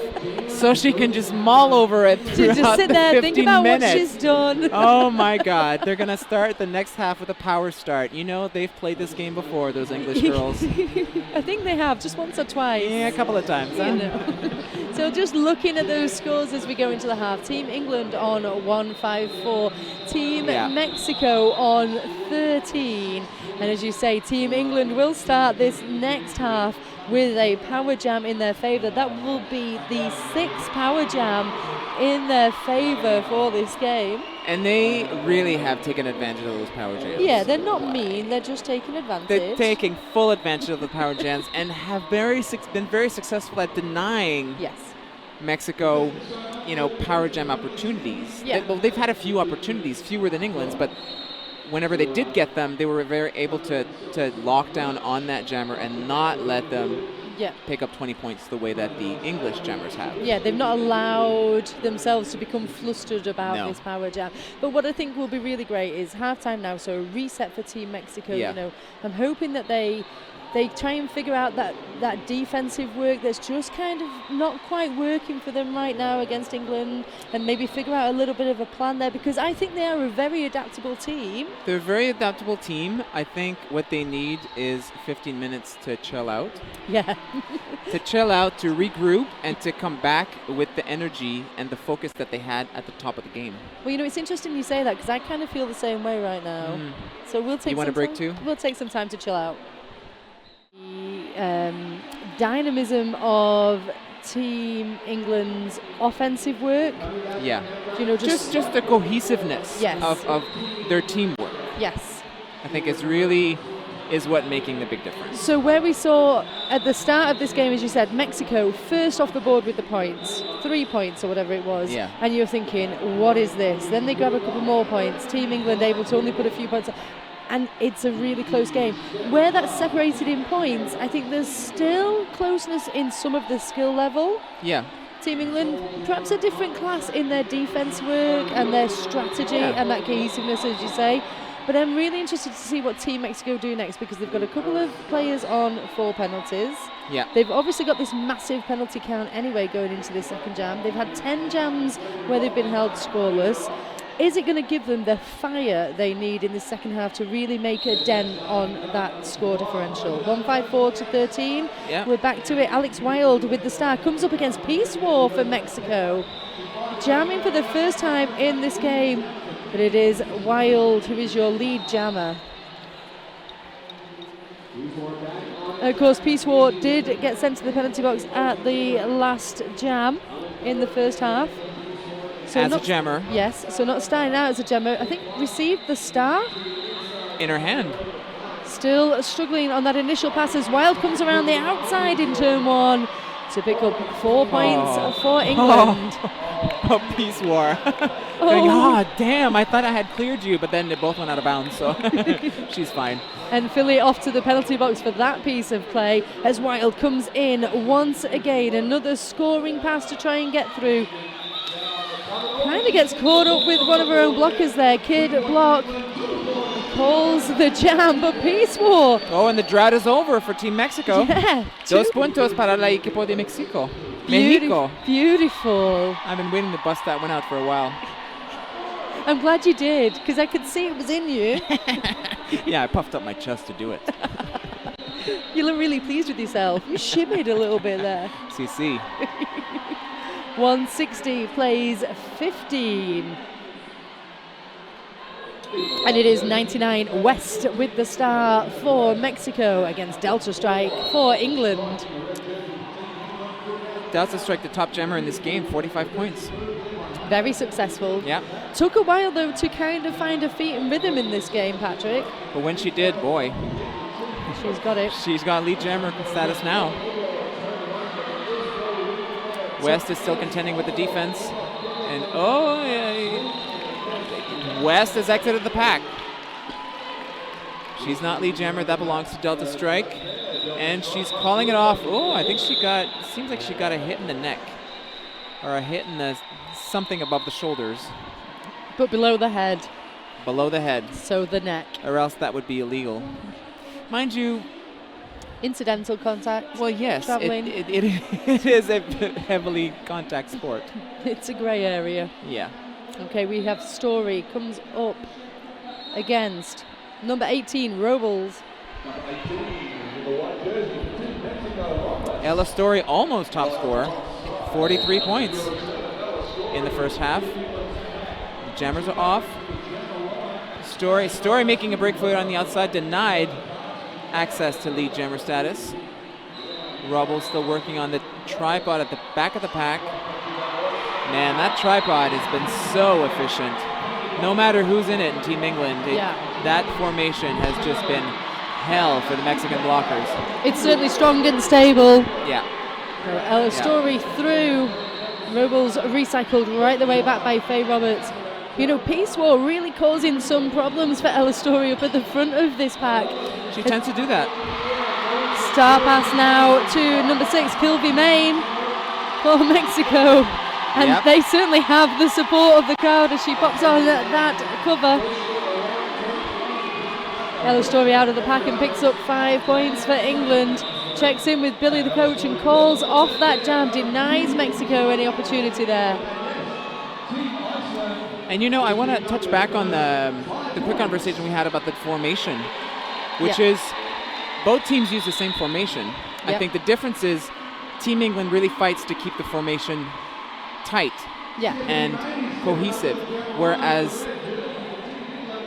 so she can just mull over it To throughout just sit the there, 15 think about minutes. what she's done. Oh my God. They're going to start the next half with a power start. You know, they've played this game before, those English girls. I think they have, just once or twice. Yeah, a couple of times. You Huh? know. So just looking at those scores as we go into the half. Team England on 154. Team Yeah. Mexico on 13. And as you say, Team England will start this next half with a power jam in their favour. That will be the 6th power jam in their favour for this game. And they really have taken advantage of those power jams. Yeah, they're not mean, they're just taking advantage. They're taking full advantage of the power jams and have been very successful at denying Yes. Mexico, power jam opportunities. Yeah. They've had a few opportunities, fewer than England's, but whenever they did get them, they were very able to lock down on that jammer and not let them Yeah. pick up 20 points the way that the English jammers have. Yeah, they've not allowed themselves to become flustered about No. this power jam. But what I think will be really great is halftime now, so a reset for Team Mexico. Yeah. I'm hoping that they try and figure out that defensive work that's just kind of not quite working for them right now against England, and maybe figure out a little bit of a plan there, because I think they are a very adaptable team. They're a very adaptable team. I think what they need is 15 minutes to chill out. Yeah. To chill out, to regroup, and to come back with the energy and the focus that they had at the top of the game. Well, it's interesting you say that, because I kind of feel the same way right now. So we'll take You want a some break time- too? We'll take some time to chill out. The dynamism of Team England's offensive work, Yeah. just Just the cohesiveness Yes. of their teamwork, yes. I think is what making the big difference. So where we saw at the start of this game, as you said, Mexico first off the board with the points, 3 points or whatever it was, Yeah. and you're thinking, what is this? Then they grab a couple more points. Team England able to only put a few points up. And it's a really close game. Where that's separated in points, I think there's still closeness in some of the skill level. Yeah. Team England, perhaps a different class in their defence work and their strategy and that cohesiveness, as you say. But I'm really interested to see what Team Mexico do next, because they've got a couple of players on 4 penalties. Yeah. They've obviously got this massive penalty count anyway going into this second jam. They've had 10 jams where they've been held scoreless. Is it going to give them the fire they need in the second half to really make a dent on that score differential? 154 to 13. Yeah. We're back to it. Alex Wild with the star comes up against Peace War for Mexico. Jamming for the first time in this game, but it is Wild who is your lead jammer. Of course, Peace War did get sent to the penalty box at the last jam in the first half. So As a jammer. Yes, so not starting out as a jammer. I think received the star. In her hand. Still struggling on that initial pass as Wild comes around the outside in turn 1 to pick up 4 points for England. Oh, Peace War. Damn, I thought I had cleared you, but then they both went out of bounds, so she's fine. And Philly off to the penalty box for that piece of play as Wild comes in once again. Another scoring pass to try and get through. Kind of gets caught up with one of her own blockers there. Kid block calls the jam, but Peace War. Oh, and the drought is over for Team Mexico. Yeah. 2 puntos para el equipo de Mexico. Mexico. Beautiful. I've been waiting to bust that one out for a while. I'm glad you did, because I could see it was in you. Yeah, I puffed up my chest to do it. You look really pleased with yourself. You shimmied a little bit there. CC. 160 plays 15. And it is 99 West with the star for Mexico against Delta Strike for England. Delta Strike, the top jammer in this game, 45 points. Very successful. Yeah. Took a while, though, to kind of find her feet and rhythm in this game, Patrick. But when she did, boy, She's got it. she's got lead jammer status now. West is still contending with the defense. And West has exited the pack. She's not lead jammer. That belongs to Delta Strike. And she's calling it off. Oh, I think seems like she got a hit in the neck. Or a hit in the something above the shoulders. But below the head, Below the head. so the neck. Or else that would be illegal. Mind you, incidental contact. Well, yes, Traveling. it is a heavily contact sport. It's a grey area. Yeah. Okay, we have Story comes up against number 18, Robles. Ella Story almost top scorer, 43 points in the first half. The jammers are off. Story making a break for it on the outside, denied access to lead jammer status. Robles still working on the tripod at the back of the pack. Man, that tripod has been so efficient. No matter who's in it in Team England, that formation has just been hell for the Mexican blockers. It's certainly strong and stable. Yeah. Ella Story through. Robles recycled right the way back by Faye Roberts. You know, Peace War really causing some problems for Ella Story up at the front of this pack. She tends to do that. Star pass now to number 6, Kilby Main for Mexico. And they certainly have the support of the crowd as she pops on that cover. Ella Story out of the pack and picks up 5 points for England. Checks in with Billy the coach and calls off that jam, denies Mexico any opportunity there. And you know, I want to touch back on the quick conversation we had about the formation, which is both teams use the same formation. I think the difference is Team England really fights to keep the formation tight and cohesive, whereas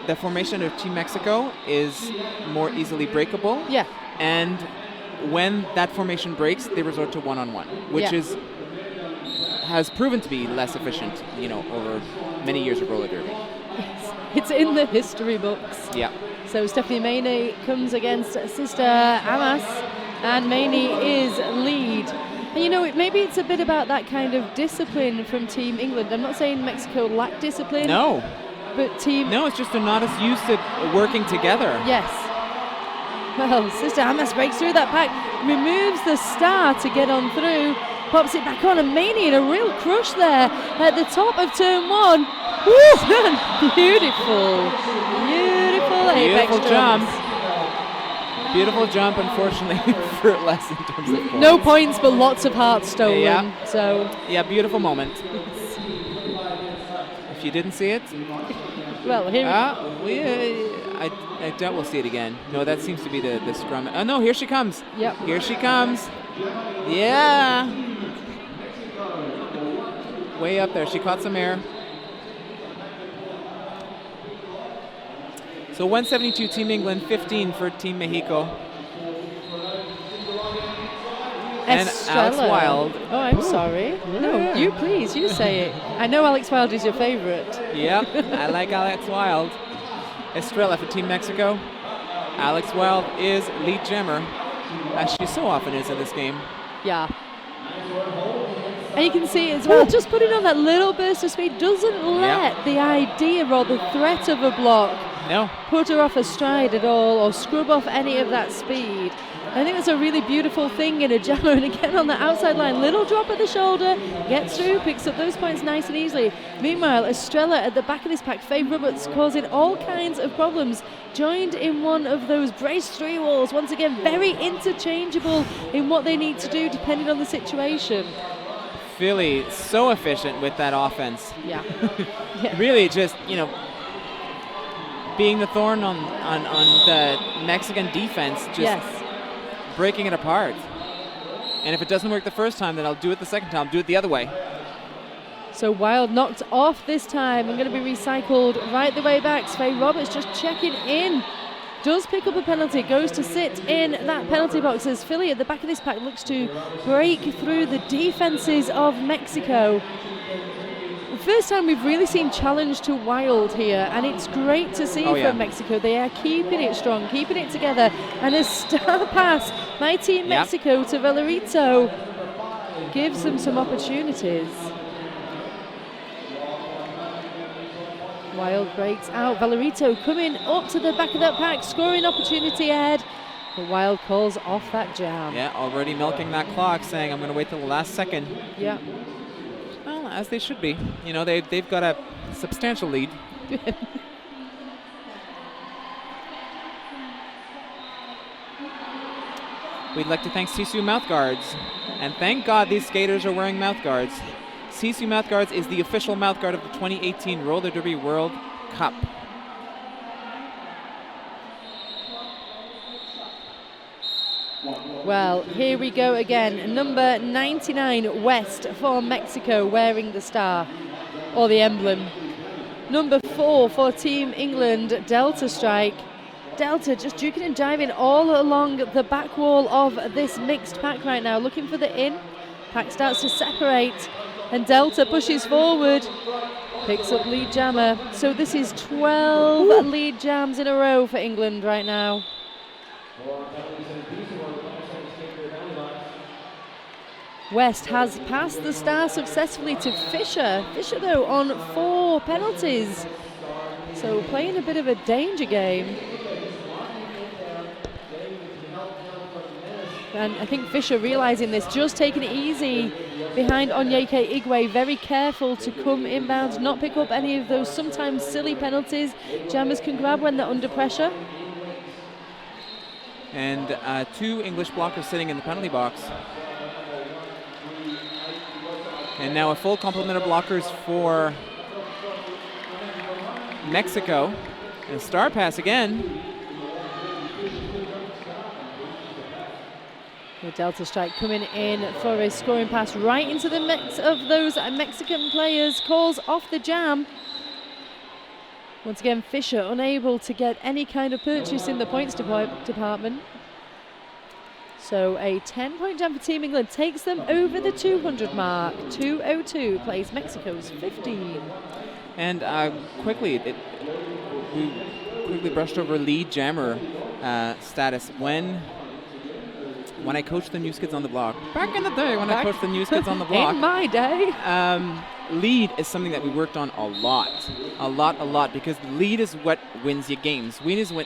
the formation of Team Mexico is more easily breakable. Yeah. And when that formation breaks, they resort to one-on-one, which has proven to be less efficient, you know, over many years of roller derby. It's in the history books. Yeah. So Stephanie Maney comes against Sister Amas, and Maney is lead. And you know, maybe it's a bit about that kind of discipline from Team England. I'm not saying Mexico lack discipline. No. But Team... No, it's just they're not as used to working together. Yes. Well, Sister Amas breaks through that pack, removes the star to get on through, pops it back on, and Maney in a real crush there at the top of turn 1. Woo! Beautiful. Beautiful apex Beautiful jump. Beautiful jump, unfortunately, for less in terms of points. No points, but lots of hearts stolen. Yeah. So. Yeah, beautiful moment. If you didn't see it, well, here I doubt we'll see it again. No, that seems to be the scrum. Oh no, here she comes. Yep. Here she comes. Yeah. Way up there. She caught some air. So 172 Team England, 15 for Team Mexico. And Alex Wild. Oh, I'm sorry. No, you please, you say it. I know Alex Wild is your favorite. Yep, I like Alex Wild. Estrella for Team Mexico. Alex Wild is lead jammer, as she so often is in this game. Yeah. And you can see as well, just putting on that little burst of speed doesn't let the idea or the threat of a block put her off her stride at all or scrub off any of that speed. I think that's a really beautiful thing in a jammer. And again, on the outside line, little drop at the shoulder, gets through, picks up those points nice and easily. Meanwhile, Estrella at the back of this pack, Faye Roberts causing all kinds of problems, joined in one of those brace 3 walls. Once again, very interchangeable in what they need to do depending on the situation. Philly so efficient with that offense. Yeah. Really just, you know, being the thorn on the Mexican defense, just breaking it apart. And if it doesn't work the first time, then I'll do it the second time. I'll do it the other way. So Wild knocked off this time and going to be recycled right the way back. Faye Roberts just checking in. Does pick up a penalty, goes to sit in that penalty box as Philly at the back of this pack looks to break through the defenses of Mexico. The first time we've really seen challenge to Wild here, and it's great to see from Mexico. They are keeping it strong, keeping it together, and a star pass by Team Mexico to Valerito gives them some opportunities. Wild breaks out. Valerito coming up to the back of that pack, scoring opportunity ahead. But Wild calls off that jam. Yeah, already milking that clock, saying I'm going to wait till the last second. Yeah. Well, as they should be. You know, they've got a substantial lead. We'd like to thank Sisu Mouthguards. And thank God these skaters are wearing mouthguards. Sisu Mouthguards is the official mouthguard of the 2018 Roller Derby World Cup. Well, here we go again. Number 99, West for Mexico, wearing the star, or the emblem. Number 4 for Team England, Delta Strike. Delta just duking and diving all along the back wall of this mixed pack right now, looking for the in. Pack starts to separate, and Delta pushes forward, picks up lead jammer. So this is 12 lead jams in a row for England right now. West has passed the star successfully to Fisher. Fisher, though, on 4 penalties. So playing a bit of a danger game. And I think Fisher realising this, just taking it easy behind Onyeka Igwe, very careful to come inbound, not pick up any of those sometimes silly penalties jammers can grab when they're under pressure. And 2 English blockers sitting in the penalty box. And now a full complement of blockers for Mexico. And star pass again. The Delta Strike coming in for a scoring pass right into the mix of those Mexican players. Calls off the jam. Once again, Fisher unable to get any kind of purchase in the points department. So a 10-point jam for Team England takes them over the 200 mark. 2:02 plays Mexico's 15. And we quickly brushed over lead jammer status when I coached the News Kids on the Block. Back in the day when I coached the News Kids on the Block. In my day. Lead is something that we worked on a lot, because lead is what wins you games. Lead is what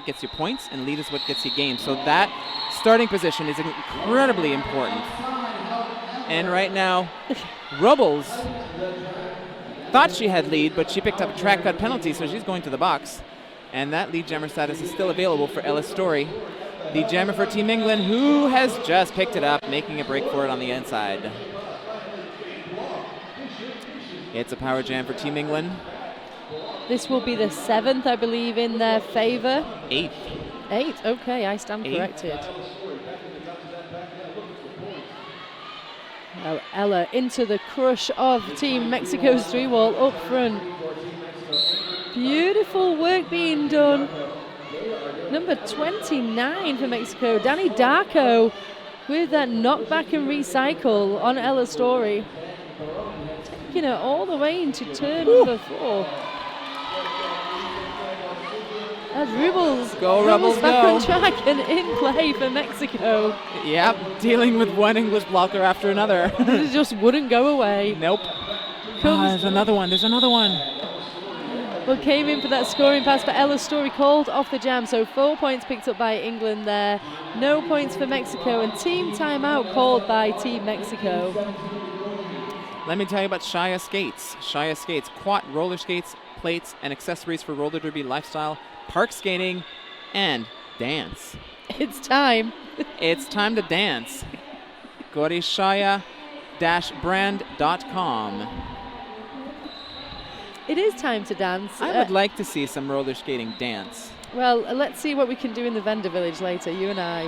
gets you points, and lead is what gets you games. So that starting position is incredibly important. And right now, Rubbles thought she had lead, but she picked up a track cut penalty, so she's going to the box. And that lead jammer status is still available for Ella Story, the jammer for Team England, who has just picked it up, making a break for it on the inside. It's a power jam for Team England. This will be the 7th, I believe, in their favour. 8th. 8th, okay, I stand corrected. Well, Ella into the crush of Team Mexico's 3-wall up front. Beautiful work being done. Number 29 for Mexico, Danny Darko, with that knockback and recycle on Ella Story. Taking it all the way into turn number 4. As Rubbles back on track and in play for Mexico. Yep, dealing with one English blocker after another. It just wouldn't go away. Nope. There's another one. Well, came in for that scoring pass for Ella Story, called off the jam. So 4 points picked up by England there. No points for Mexico, and team timeout called by Team Mexico. Let me tell you about Shaya Skates. Shaya Skates, quad roller skates, plates, and accessories for roller derby lifestyle, park skating, and dance. It's time. It's time to dance. Go to shaya-brand.com. It is time to dance. I would like to see some roller skating dance. Well, let's see what we can do in the vendor village later, you and I.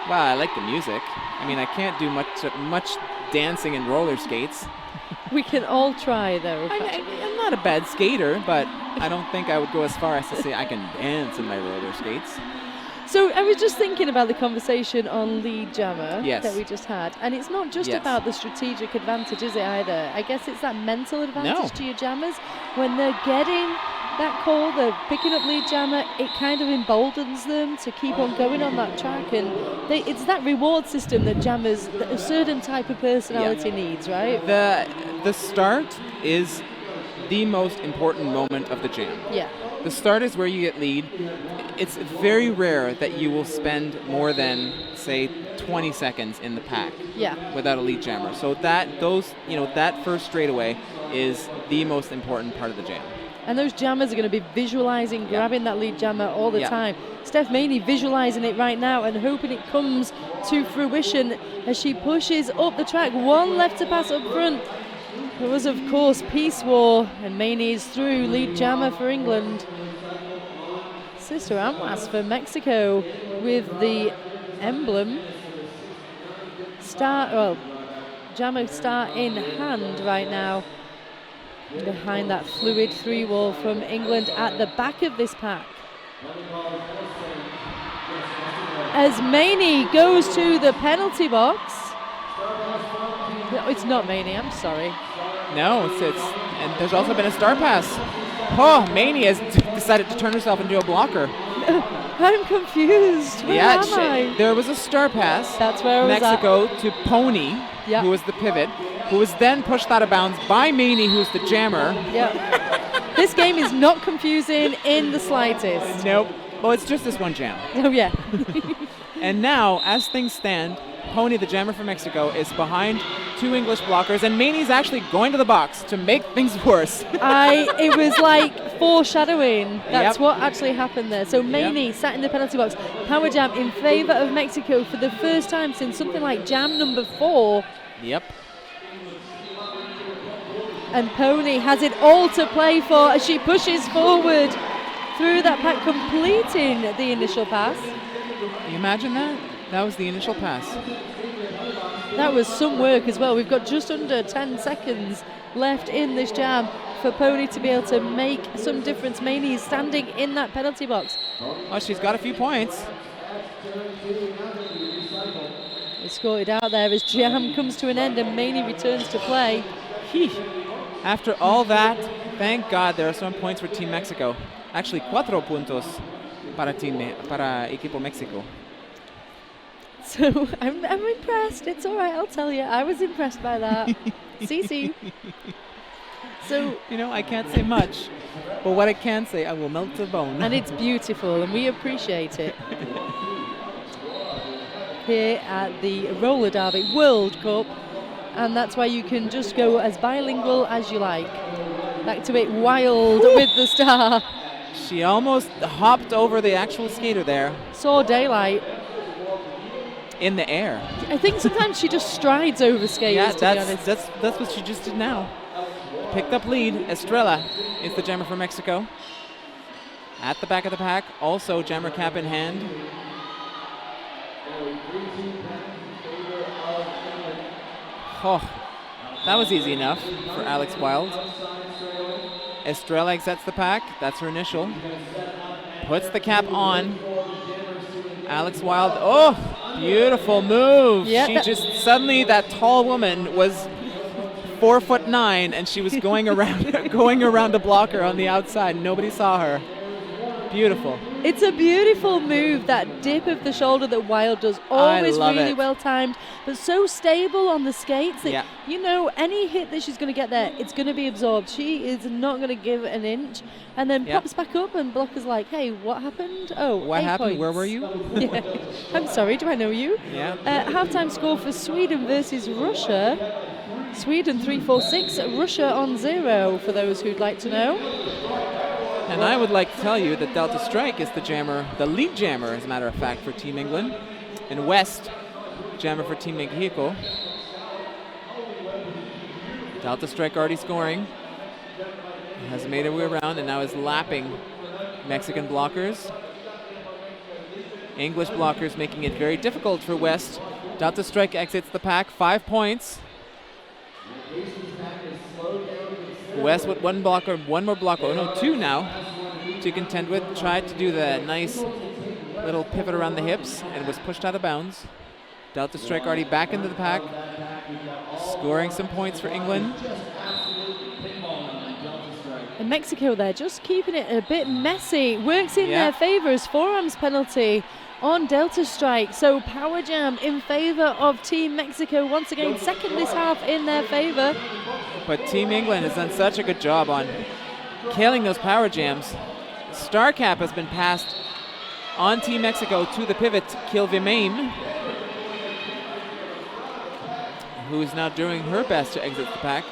Well, I like the music. I mean, I can't do much dancing in roller skates. We can all try, though. I'm not a bad skater, but I don't think I would go as far as to say I can dance in my roller skates. So I was just thinking about the conversation on lead jammer that we just had, and it's not just about the strategic advantage, is it, either? I guess it's that mental advantage to your jammers. When they're getting that call, they're picking up lead jammer, it kind of emboldens them to keep on going on that track, and it's that reward system that jammers, that a certain type of personality needs, right? The start is the most important moment of the jam. Yeah. The start is where you get lead. It's very rare that you will spend more than, say, 20 seconds in the pack without a lead jammer. So that first straightaway is the most important part of the jam. And those jammers are going to be visualizing, grabbing that lead jammer all the time. Steph Maney visualizing it right now and hoping it comes to fruition as she pushes up the track. One left to pass up front. It was, of course, Peace War, and Maney is through, lead jammer for England. Sister Amwas for Mexico with the emblem. Jammer star in hand right now. Behind that fluid 3-wall from England at the back of this pack. As Maney goes to the penalty box. No, it's not Maney, I'm sorry. No, and there's also been a star pass. Oh, Maney has decided to turn herself into a blocker. I'm confused. Where am I? There was a star pass. That's where I was Mexico to Pony, who was the pivot, who was then pushed out of bounds by Maney, who's the jammer. Yeah. This game is not confusing in the slightest. Nope. Well, it's just this one jam. Oh, yeah. And now, as things stand, Pony, the jammer for Mexico, is behind 2 English blockers, and Maney's actually going to the box to make things worse. It was like foreshadowing. That's what actually happened there. So Maney sat in the penalty box. Power jam in favor of Mexico for the first time since something like jam number 4. Yep. And Pony has it all to play for as she pushes forward through that pack, completing the initial pass. Can you imagine that? That was the initial pass. That was some work as well. We've got just under 10 seconds left in this jam for Pony to be able to make some difference. Maney is standing in that penalty box. Oh, she's got a few points. Escorted out there as jam comes to an end and Maney returns to play. After all that, thank God there are some points for Team Mexico. Actually, 4 puntos para Equipo Mexico. So I'm impressed. It's all right, I'll tell you. I was impressed by that. CC. So, I can't say much, but what I can say, I will melt the bone. And it's beautiful, and we appreciate it. Here at the Roller Derby World Cup, and that's why you can just go as bilingual as you like. Back to it, Wild with the star. She almost hopped over the actual skater there. Saw daylight. In the air. I think sometimes she just strides over skaters, to be honest. That's what she just did now. Picked up lead. Estrella is the jammer for Mexico. At the back of the pack, also jammer cap in hand. Oh, that was easy enough for Alex Wild. Estrella exits the pack. That's her initial. Puts the cap on. Alex Wild. Oh, beautiful move. Yep, suddenly that tall woman was 4'9", and she was going around a blocker on the outside. Nobody saw her. Beautiful. It's a beautiful move, that dip of the shoulder that Wild does. Always really well timed, but so stable on the skates that, any hit that she's going to get there, it's going to be absorbed. She is not going to give an inch, and then pops back up, and blocker's like, hey, what happened? Oh, what happened? Points. Where were you? I'm sorry, do I know you? Yeah. Halftime score for Sweden versus Russia. Sweden 3-4-6, Russia on 0, for those who'd like to know. And I would like to tell you that Delta Strike is the jammer, the lead jammer, as a matter of fact, for Team England. And West, jammer for Team Mexico. Delta Strike already scoring. Has made her way around and now is lapping Mexican blockers. English blockers making it very difficult for West. Delta Strike exits the pack, 5 points. West with one more blocker, 2 now to contend with. Tried to do the nice little pivot around the hips and was pushed out of bounds. Delta Strike already back into the pack, scoring some points for England. And Mexico there just keeping it a bit messy. Works in their favor as forearms penalty on Delta Strike. So power jam in favor of Team Mexico once again. Second this half in their favor. But Team England has done such a good job on killing those power jams. Star cap has been passed on Team Mexico to the pivot, Kilvimane, who is now doing her best to exit the pack.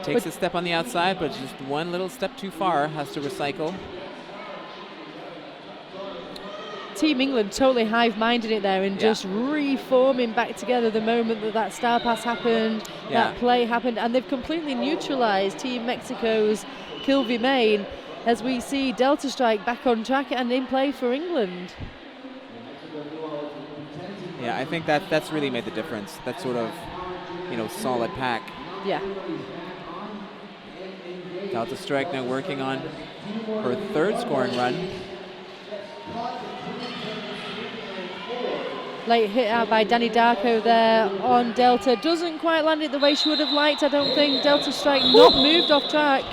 Takes a step on the outside, but just one little step too far. Has to recycle. Team England totally hive-minded it there and just reforming back together the moment that star pass happened, that play happened, and they've completely neutralized Team Mexico's Kilvey Main as we see Delta Strike back on track and in play for England. Yeah, I think that's really made the difference. That sort of, solid pack. Yeah. Delta Strike now working on her third scoring run. Late hit out by Danny Darko there on Delta. Doesn't quite land it the way she would have liked, I don't think. Delta Strike not moved off track.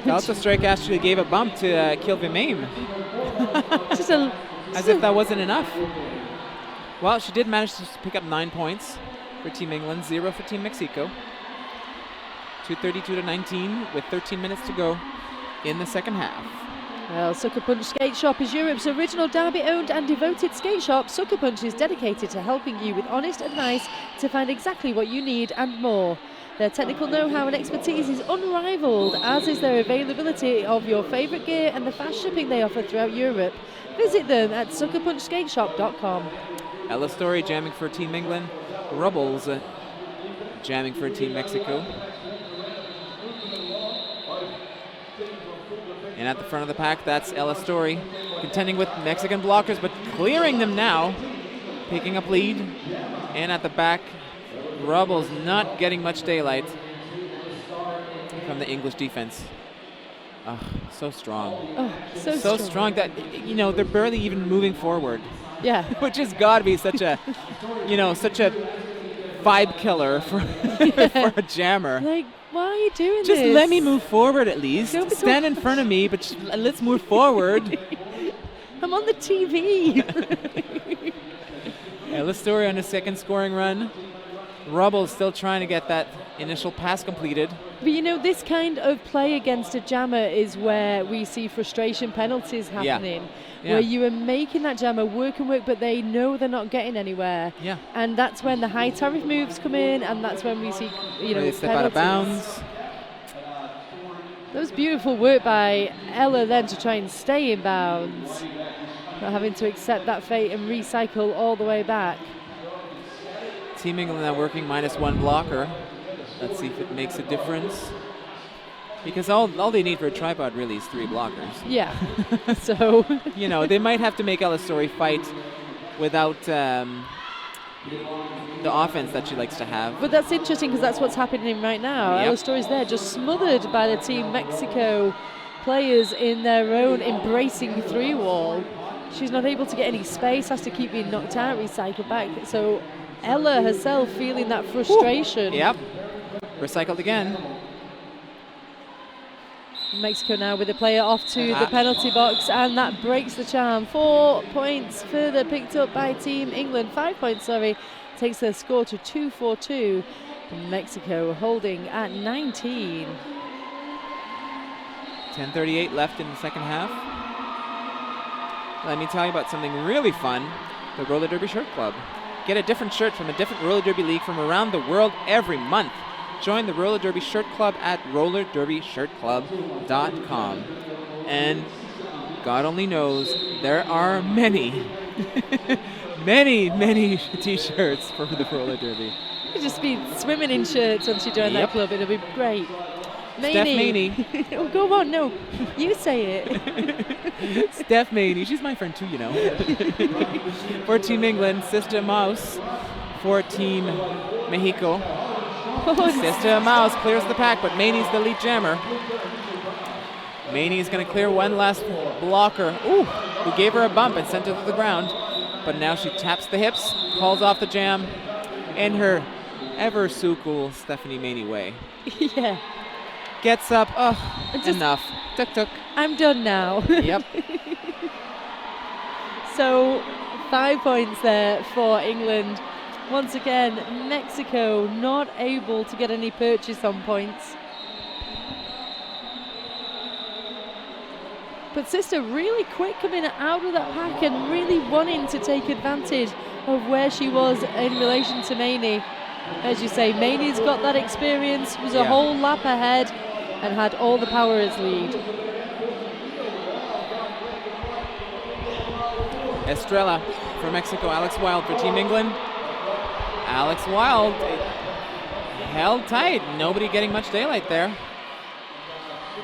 Delta Strike actually gave a bump to Kilvey Main. As if that wasn't enough. Well, she did manage to pick up 9 points for Team England, 0 for Team Mexico. 2:32-19 with 13 minutes to go in the second half. Well, Sucker Punch Skate Shop is Europe's original Derby-owned and devoted skate shop. Sucker Punch is dedicated to helping you with honest advice to find exactly what you need and more. Their technical know-how and expertise is unrivaled, as is their availability of your favourite gear and the fast shipping they offer throughout Europe. Visit them at suckerpunchskateshop.com. Ella Story jamming for Team England. Rubbles jamming for Team Mexico. And at the front of the pack, that's Ella Story, contending with Mexican blockers, but clearing them now, picking up lead. And at the back, Rubbles not getting much daylight from the English defense. Oh, so strong. Oh, so strong that, they're barely even moving forward. Yeah. Which has got to be such a, such a vibe killer for, for a jammer. Like, why are you doing this? Just let me move forward at least. Don't be Stand in front of me, but let's move forward. I'm on the TV. Ella Story on a second scoring run. Rubble still trying to get that initial pass completed. But this kind of play against a jammer is where we see frustration penalties happening. Yeah. Where you are making that jammer work and work, but they know they're not getting anywhere. Yeah. And that's when the high tariff moves come in, and that's when we see, they step out of bounds. That was beautiful work by Ella then to try and stay in bounds, not having to accept that fate and recycle all the way back. Team England now working -1 blocker. Let's see if it makes a difference. Because all they need for a tripod really is 3 blockers. Yeah. So. They might have to make Ella Story fight without the offense that she likes to have. But that's interesting because that's what's happening right now. Yep. Ella Story's there, just smothered by the Team Mexico players in their own embracing 3-wall. She's not able to get any space, has to keep being knocked out, recycled back. So Ella herself feeling that frustration. Ooh. Yep. Recycled again. Mexico now with the player off to the penalty box, and that breaks the charm. 4 points further picked up by Team England. 5 points, sorry. Takes their score to 2-4-2. Mexico holding at 19. 10:38 left in the second half. Let me tell you about something really fun. The Roller Derby Shirt Club. Get a different shirt from a different roller derby league from around the world every month. Join the Roller Derby Shirt Club at rollerderbyshirtclub.com. And God only knows there are many, many t-shirts for the roller derby. You'll just be swimming in shirts once you join that club. It'll be great. Steph Maney. Oh, go on, no. You say it. Steph Maney. She's my friend too, For Team England, Sister Mouse. For Team Mexico. Sister Mouse clears the pack, but Maney's the lead jammer. Maney is going to clear one last blocker. Ooh, who gave her a bump and sent her to the ground. But now she taps the hips, calls off the jam in her ever so cool Stephanie Maney way. Yeah. Gets up. Oh, enough. Tuk. I'm done now. Yep. So 5 points there for England. Once again, Mexico not able to get any purchase on points. But Sister really quick coming out of that pack and really wanting to take advantage of where she was in relation to Maney. As you say, Maney's got that experience, was a Yeah. whole lap ahead and had all the power as lead. Estrella for Mexico, Alex Wild for Team England. Alex Wild held tight, nobody getting much daylight there.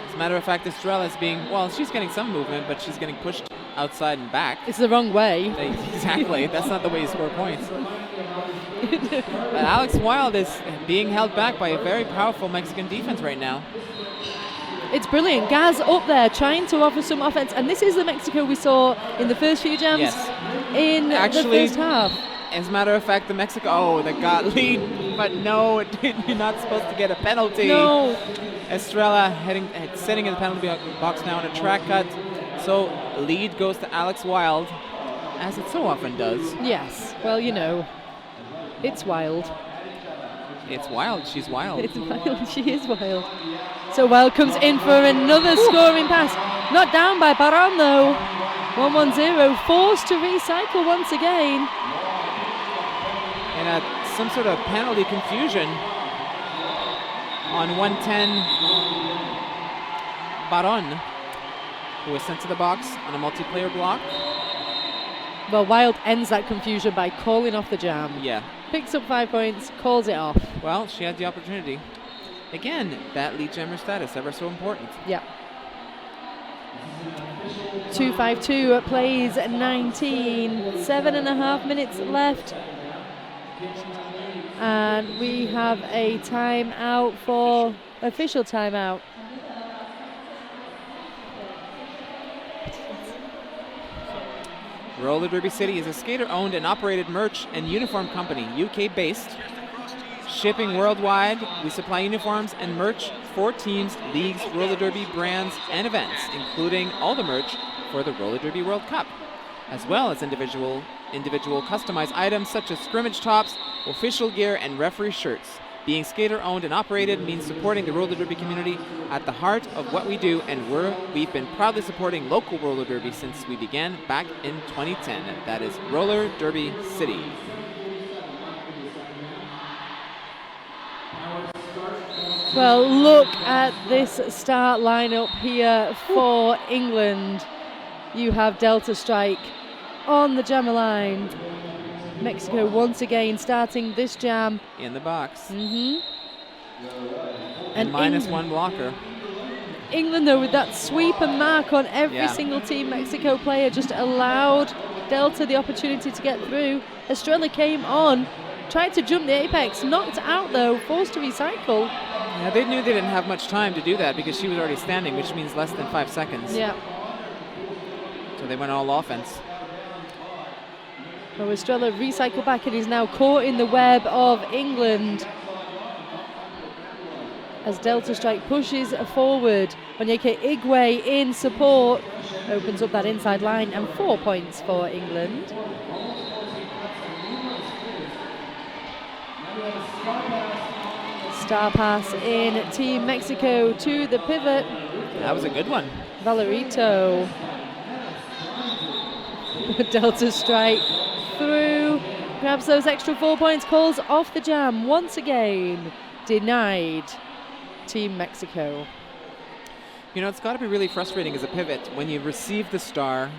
As a matter of fact, Estrella is being, well, she's getting some movement, but she's getting pushed outside and back. It's the wrong way. Exactly, that's not the way you score points. But Alex Wild is being held back by a very powerful Mexican defense right now. It's brilliant. Gaz up there trying to offer some offense, and this is the Mexico we saw in the first few jams Yes. in Actually, the first half. As a matter of fact, the Mexico, they got lead, but no, you're not supposed to get a penalty. No. Estrella sitting in the penalty box now in a track cut. So lead goes to Alex Wild, as it so often does. Yes. Well, you know, it's wild. It's wild. She's wild. It's wild. She is wild. So Wild comes in for another scoring pass. Not down by Baron though. 1-1-0. Forced to recycle once again. And some sort of penalty confusion on 110 Baron, who was sent to the box on a multiplayer block. Well, Wild ends that confusion by calling off the jam. Yeah. Picks up 5 points, calls it off. Well, she had the opportunity. Again, that lead jammer status, ever so important. Yeah. 2-5-2 plays 19. 7.5 minutes left. And we have a timeout for official timeout. Roller Derby City is a skater-owned and operated merch and uniform company, UK-based. Shipping worldwide, we supply uniforms and merch for teams, leagues, roller derby brands, and events, including all the merch for the Roller Derby World Cup, as well as individual customized items such as scrimmage tops, official gear, and referee shirts. Being skater-owned and operated means supporting the roller derby community at the heart of what we do, and we've been proudly supporting local roller derby since we began back in 2010. That is Roller Derby City. Well, look at this start lineup here for England. You have Delta Strike on the jammer line. Mexico once again starting this jam. In the box. And minus one blocker. England, though, with that sweep and mark on every single Team Mexico player, just allowed Delta the opportunity to get through. Estrella came on, tried to jump the apex, knocked out though, forced to recycle. Yeah, they knew they didn't have much time to do that because she was already standing, which means less than 5 seconds. Yeah. So they went all offense. So Estrella recycled back and is now caught in the web of England. As Delta Strike pushes forward, Onyeka Igwe in support opens up that inside line, and 4 points for England. Star pass in Team Mexico to the pivot. That was a good one. Valerito. Delta Strike through, grabs those extra 4 points, calls off the jam once again. Denied Team Mexico. You know, it's got to be really frustrating as a pivot when you receive the star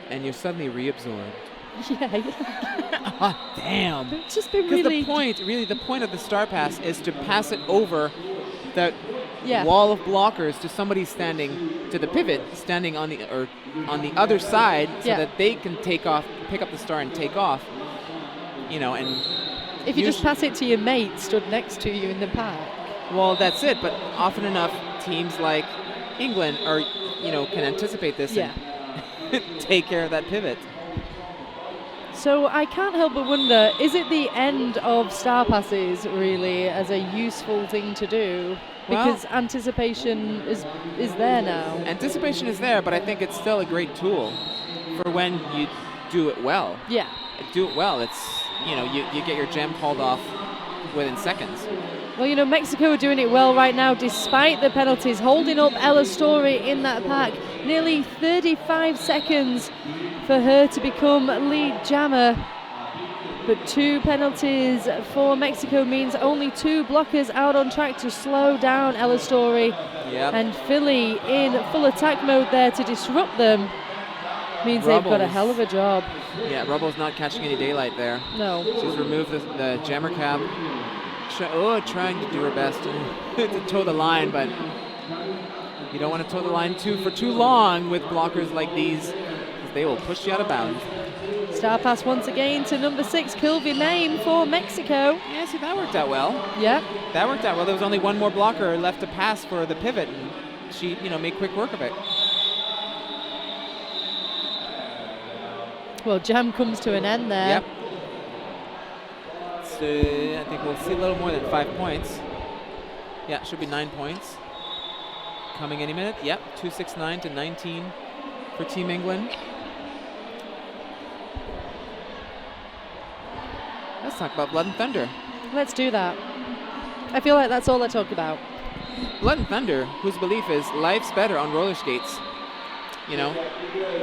and you're suddenly reabsorbed. Yeah. Ah, damn. It's just been Because really... the point of the star pass is to pass it over the Yeah. wall of blockers to somebody standing to the pivot, standing on the other side, so Yeah. that they can take off, pick up the star and take off. You know, and If you just pass it to your mate stood next to you in the pack. well, that's it. But often enough, teams like England can anticipate this and take care of that pivot. So I can't help but wonder, is it the end of star passes really as a useful thing to do? Because anticipation is there now. Anticipation is there, but I think it's still a great tool for when you do it well. Yeah. Do it well. It's, you get your jam called off within seconds. Well, Mexico are doing it well right now despite the penalties, holding up Ella Story in that pack. Nearly 35 seconds for her to become lead jammer. But 2 penalties for Mexico means only 2 blockers out on track to slow down Ella Story. Yep. And Philly in full attack mode there to disrupt them. Means they've got a hell of a job. Yeah, Rubble's not catching any daylight there. No. She's removed the jammer cap. Trying to do her best to toe the line, but you don't want to toe the line for too long with blockers like these, because they will push you out of bounds. Star pass once again to number 6, Kilby Main for Mexico. Yeah, see, that worked out well. Yeah. That worked out well. There was only one more blocker left to pass for the pivot, and she, made quick work of it. Well, jam comes to an end there. Yep. So I think we'll see a little more than 5 points. Yeah, it should be 9 points. Coming any minute. Yep, 269 to 19 for Team England. Let's talk about Blood and Thunder. Let's do that. I feel like that's all I talk about. Blood and Thunder, whose belief is life's better on roller skates.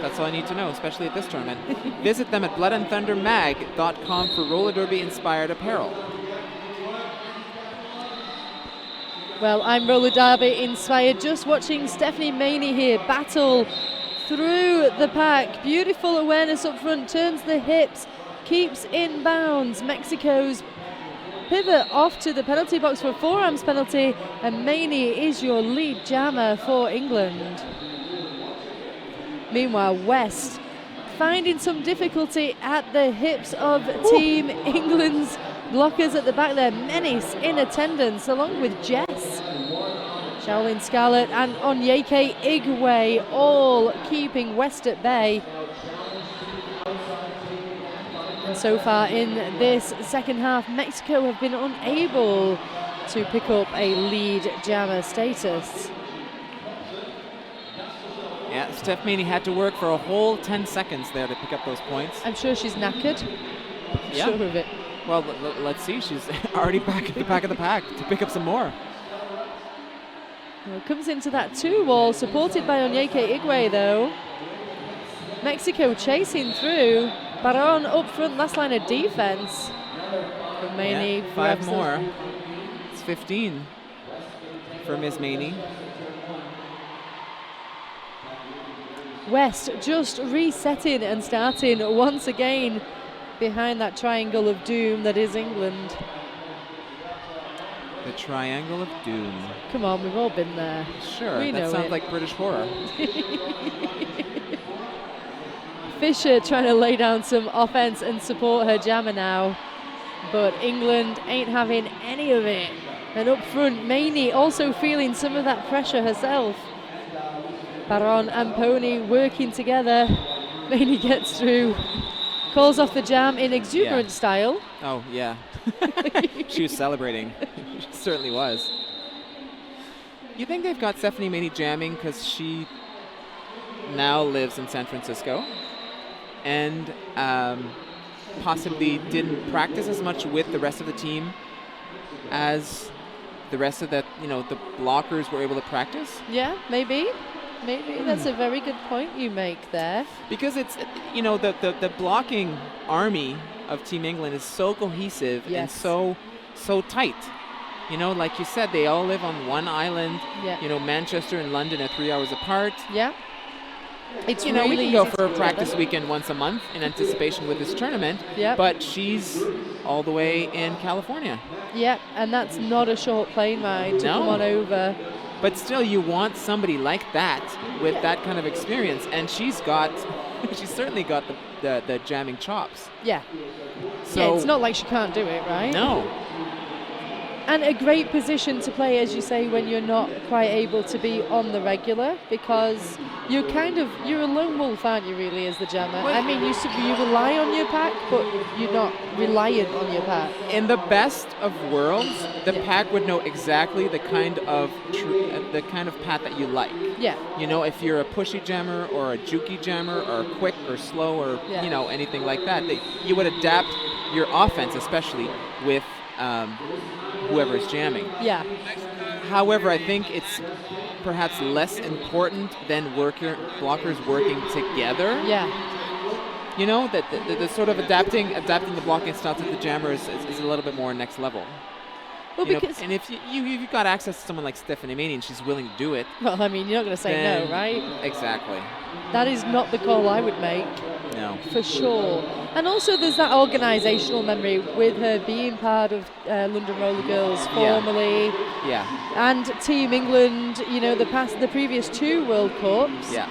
That's all I need to know, especially at this tournament. Visit them at bloodandthundermag.com for roller derby inspired apparel. Well, I'm roller derby inspired, just watching Stephanie Maney here battle through the pack. Beautiful awareness up front, turns the hips, keeps in bounds. Mexico's pivot off to the penalty box for a forearms penalty, and Maney is your lead jammer for England. Meanwhile, West finding some difficulty at the hips of Team England's blockers at the back there. Menace in attendance along with Jess. Shaolin Scarlett and Onyeka Igwe all keeping West at bay. And so far in this second half, Mexico have been unable to pick up a lead jammer status. Yeah, Steph Maney had to work for a whole 10 seconds there to pick up those points. I'm sure she's knackered. Yeah. Sure of it. Well, let's see. She's already back at the back of the pack to pick up some more. Well, comes into that 2-wall, supported by Onyeka Igwe, though. Mexico chasing through. Baron up front, last line of defense. But Maney 5 more. It's 15 for Ms. Maney. West just resetting and starting once again behind that triangle of doom that is England. The triangle of doom. Come on, we've all been there. Sure, we that know sounds it. like British horror. Fisher trying to lay down some offense and support her jammer now, but England ain't having any of it. And up front, Maney also feeling some of that pressure herself. Baron and Pony working together. Maney gets through, calls off the jam in exuberant style. Oh, yeah. She was celebrating. She certainly was. You think they've got Stephanie Maney jamming because she now lives in San Francisco and possibly didn't practice as much with the rest of the team as the rest of the blockers were able to practice? Yeah, maybe. Maybe that's a very good point you make there. Because it's, the blocking army of Team England is so cohesive and so tight. Like you said, they all live on one island. Yeah. Manchester and London are 3 hours apart. Yeah. It's we really can go easy for a to practice together. weekend once a month in anticipation with this tournament. Yeah. But she's all the way in California. Yeah, and that's not a short plane ride to No. come on over. But still, you want somebody like that with that kind of experience, and she's certainly got the jamming chops. Yeah. So Yeah, it's not like she can't do it, right? No. And a great position to play, as you say, when you're not quite able to be on the regular, because you're a lone wolf, aren't you, really, as the jammer? I mean, you rely on your pack, but you're not reliant on your pack. In the best of worlds, the pack would know exactly the kind of path that you like. Yeah. If you're a pushy jammer or a jukey jammer or quick or slow or anything like that, you would adapt your offense, especially with whoever is jamming. Yeah. However, I think it's perhaps less important than blockers working together. Yeah. you know, that the sort of adapting the blocking style to the jammer is a little bit more next level. Well, You know, because and if you've got access to someone like Stephanie Maney and she's willing to do it, well, I mean, you're not going to say then- no, right? Exactly. That is not the call I would make. No. For sure. And also there's that organisational memory with her being part of London Roller Girls formerly Yeah. and Team England, you know, the previous 2 World Cups. Yeah.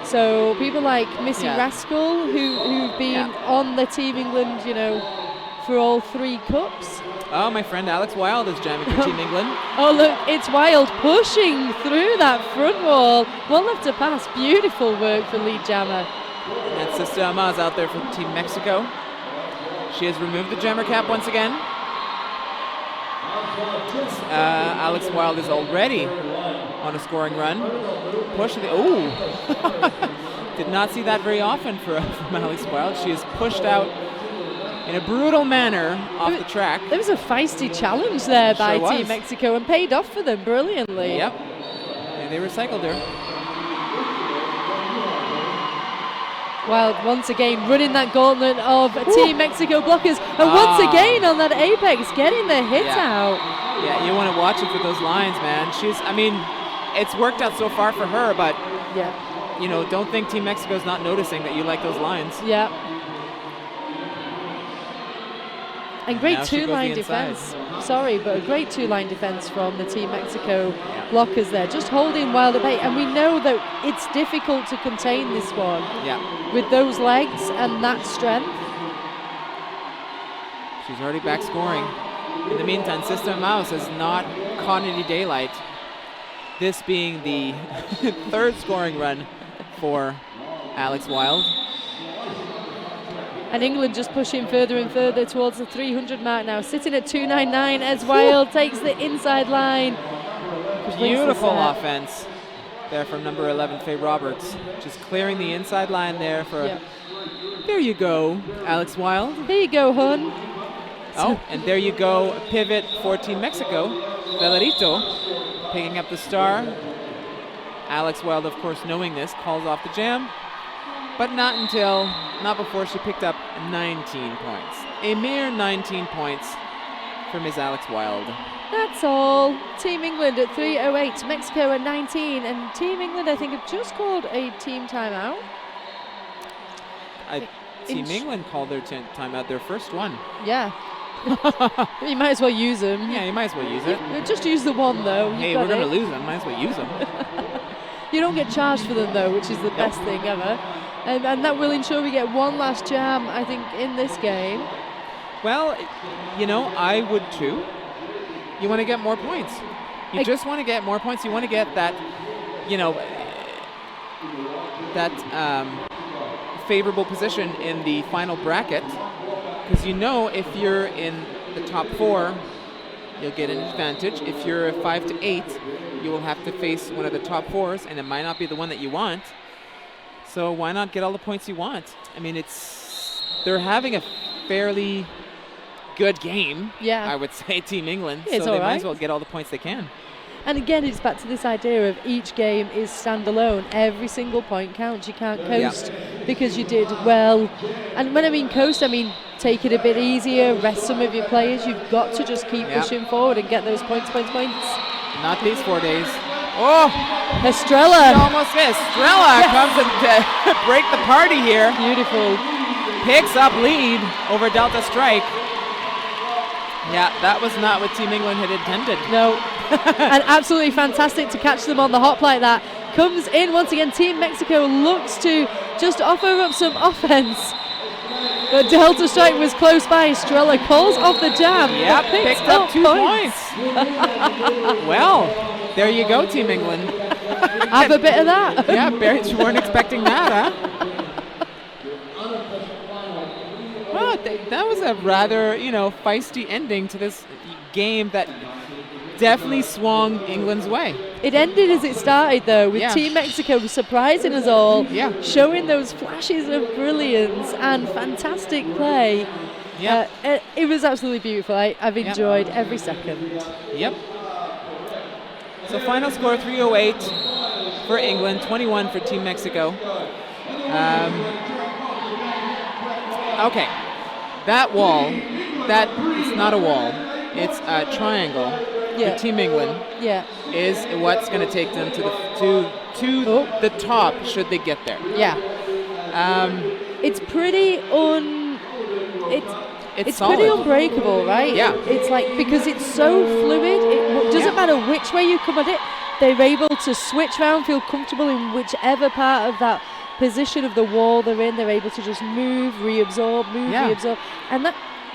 So people like Missy Yeah. Rascal who've been on the Team England, you know, for all 3 cups. Oh, my friend Alex Wilde is jamming for Team England. Oh look, it's Wild pushing through that front wall. One left to pass. Beautiful work for lead jammer. And Sister Amaz out there for Team Mexico. She has removed the jammer cap once again. Alex Wilde is already on a scoring run. Pushing the did not see that very often from Alex Wilde. She is pushed out in a brutal manner off the track. There was a feisty challenge there by Sure Team was. Mexico and paid off for them brilliantly. Yep. And they recycled her. Wild once again running that gauntlet of Team Mexico blockers, and once again on that apex getting the hit out. Yeah, you want to watch it for those lines, man. I mean, it's worked out so far for her, but Yeah, you know, don't think Team Mexico's not noticing that you like those lines. yeah. And great Now she goes two-line the inside. defense. Sorry, but a great two-line defense from the Team Mexico blockers there, just holding Wild at bay. And we know that it's difficult to contain this one Yeah. with those legs and that strength. She's already back scoring. In the meantime, Sister Mouse has not caught any daylight. This being the 3rd scoring run for Alex Wilde. And England just pushing further and further towards the 300 mark now, sitting at 299 as Wild takes the inside line. Beautiful offense there from number 11, Faye Roberts. Just clearing the inside line there for there you go, Alex Wilde. Here you go, hun. Oh, and there you go, a pivot for Team Mexico. Velarito picking up the star. Alex Wilde, of course, knowing this, calls off the jam. But not before she picked up 19 points. A mere 19 points for Ms. Alex Wilde. That's all. Team England at 3:08, Mexico at 19, and Team England, I think, have just called a team timeout. Team England called their timeout, their first one. Yeah. You might as well use them. Yeah, you might as well use it. Just use the one, though. Hey, we're going to lose them. Might as well use them. You don't get charged for them, though, which is the best thing ever. And that will ensure we get one last jam, I think, in this game. Well, you know, I would too. You want to get more points. You just want to get more points. You want to get that, you know, that favorable position in the final bracket. Because you know if you're in the top 4, you'll get an advantage. If you're a 5 to 8, you will have to face one of the top 4s, and it might not be the one that you want. So why not get all the points you want? I mean, they're having a fairly good game, I would say, Team England. It's so they all might right. as well get all the points they can. And again, it's back to this idea of each game is standalone. Every single point counts. You can't coast because you did well. And when I mean coast, I mean take it a bit easier, rest some of your players. You've got to just keep pushing forward and get those points. Not these 4 days. Oh! Estrella. Almost Estrella comes to break the party here. Beautiful. Picks up lead over Delta Strike. Yeah, that was not what Team England had intended. No. And absolutely fantastic to catch them on the hop like that. Comes in once again. Team Mexico looks to just offer up some offense. But Delta Strike was close by. Estrella calls off the jam. Yep, picked up 2 points. Well, there you go, Team England. Have a bit of that. Yeah, you weren't expecting that, huh? Well, that was a rather, feisty ending to this game that definitely swung England's way. It ended as it started, though, with Team Mexico surprising us all, showing those flashes of brilliance and fantastic play. Yeah, it was absolutely beautiful. I've enjoyed every second. Yep. So final score 308 for England, 21 for Team Mexico. Okay. That wall, it's not a wall. It's a triangle. Yeah. For Team England Yeah. is what's going to take them to the top should they get there. Yeah. It's pretty it's pretty solid. unbreakable, right? Yeah. It's like, because it's so fluid, it doesn't matter which way you come at it, they're able to switch around, feel comfortable in whichever part of that position of the wall they're in. They're able to just move, reabsorb, reabsorb. And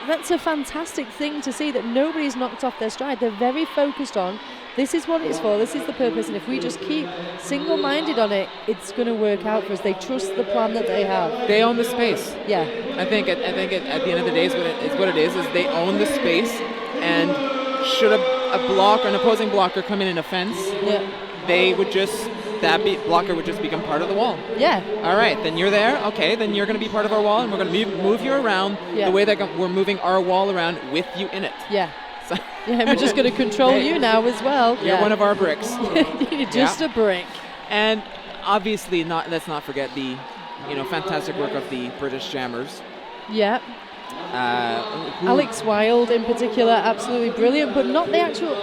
that's a fantastic thing to see, that nobody's knocked off their stride. They're very focused on, this is what it's for, this is the purpose, and if we just keep single-minded on it, it's going to work out for us. They trust the plan that they have. They own the space. Yeah. I think at the end of the day, what it is they own the space, and should a block or an opposing blocker come in and offense, that blocker would just become part of the wall. Yeah. All right, then you're there. Okay, then you're going to be part of our wall, and we're going to move you around the way that we're moving our wall around with you in it. Yeah. So yeah, we're just going to control you now as well. You're one of our bricks. You're just a brick. And obviously, let's not forget the fantastic work of the British jammers. Yeah. Alex Wild in particular, absolutely brilliant, but not the actual.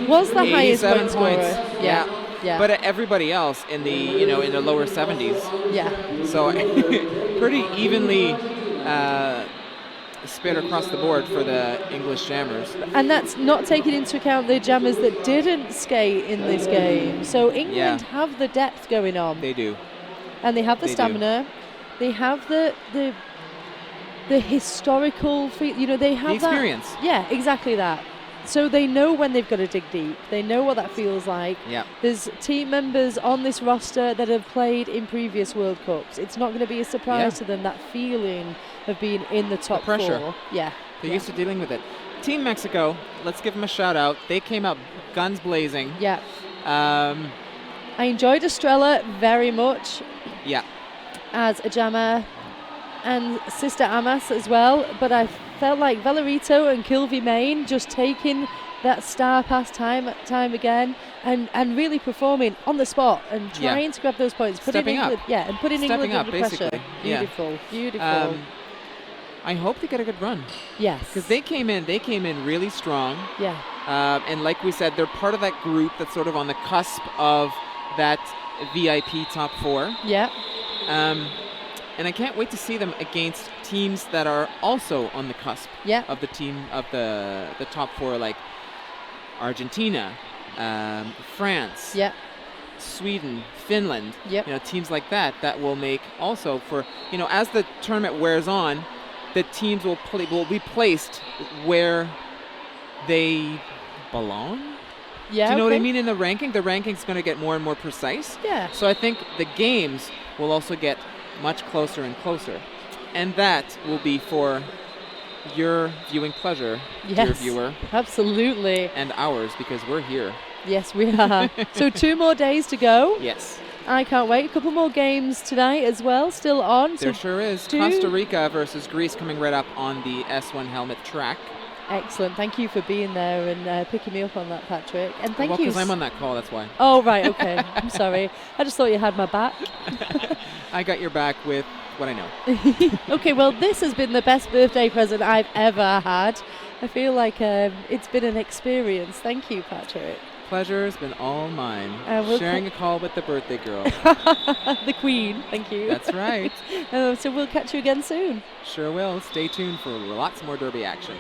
Was the highest point scorer. Yeah. Yeah. But everybody else in the in the lower 70s. Yeah. So pretty evenly split across the board for the English jammers. And that's not taking into account the jammers that didn't skate in this game. So England have the depth going on. They do. And they have the stamina. They have the historical, they have the experience. Yeah, exactly that. So they know when they've got to dig deep. They know what that feels like. Yeah. There's team members on this roster that have played in previous World Cups. It's not going to be a surprise to them, that feeling of being in the top pressure. 4. Yeah. They're used to dealing with it. Team Mexico, let's give them a shout out. They came out guns blazing. Yeah. I enjoyed Estrella very much. Yeah. As a jammer, and Sister Amas as well, but I felt like Valerito and Kilvie Main just taking that star pass time again and really performing on the spot and trying to grab those points, putting England under pressure. Beautiful. I hope they get a good run. Yes, because they came in really strong. Yeah. And like we said, they're part of that group that's sort of on the cusp of that VIP top 4. Yeah. And I can't wait to see them against teams that are also on the cusp of the the top 4, like Argentina, France, Sweden, Finland. Teams like that will make also for as the tournament wears on, the teams will be placed where they belong. Yeah. Do you know what I mean in the ranking? The ranking's going to get more and more precise. Yeah. So I think the games will also get much closer and closer. And that will be for your viewing pleasure, dear viewer. Absolutely. And ours, because we're here. Yes, we are. So 2 more days to go. Yes. I can't wait. A couple more games tonight as well, still on. There sure is. Costa Rica versus Greece coming right up on the S1 helmet track. Excellent. Thank you for being there and picking me up on that, Patrick. And thank you. Well, because I'm on that call, that's why. Oh, right. Okay. I'm sorry. I just thought you had my back. I got your back with what I know. Okay, well, this has been the best birthday present I've ever had. I feel like it's been an experience. Thank you, Patrick. Pleasure's been all mine. Sharing a call with the birthday girl. The queen. Thank you. That's right. So we'll catch you again soon. Sure will. Stay tuned for lots more Derby action.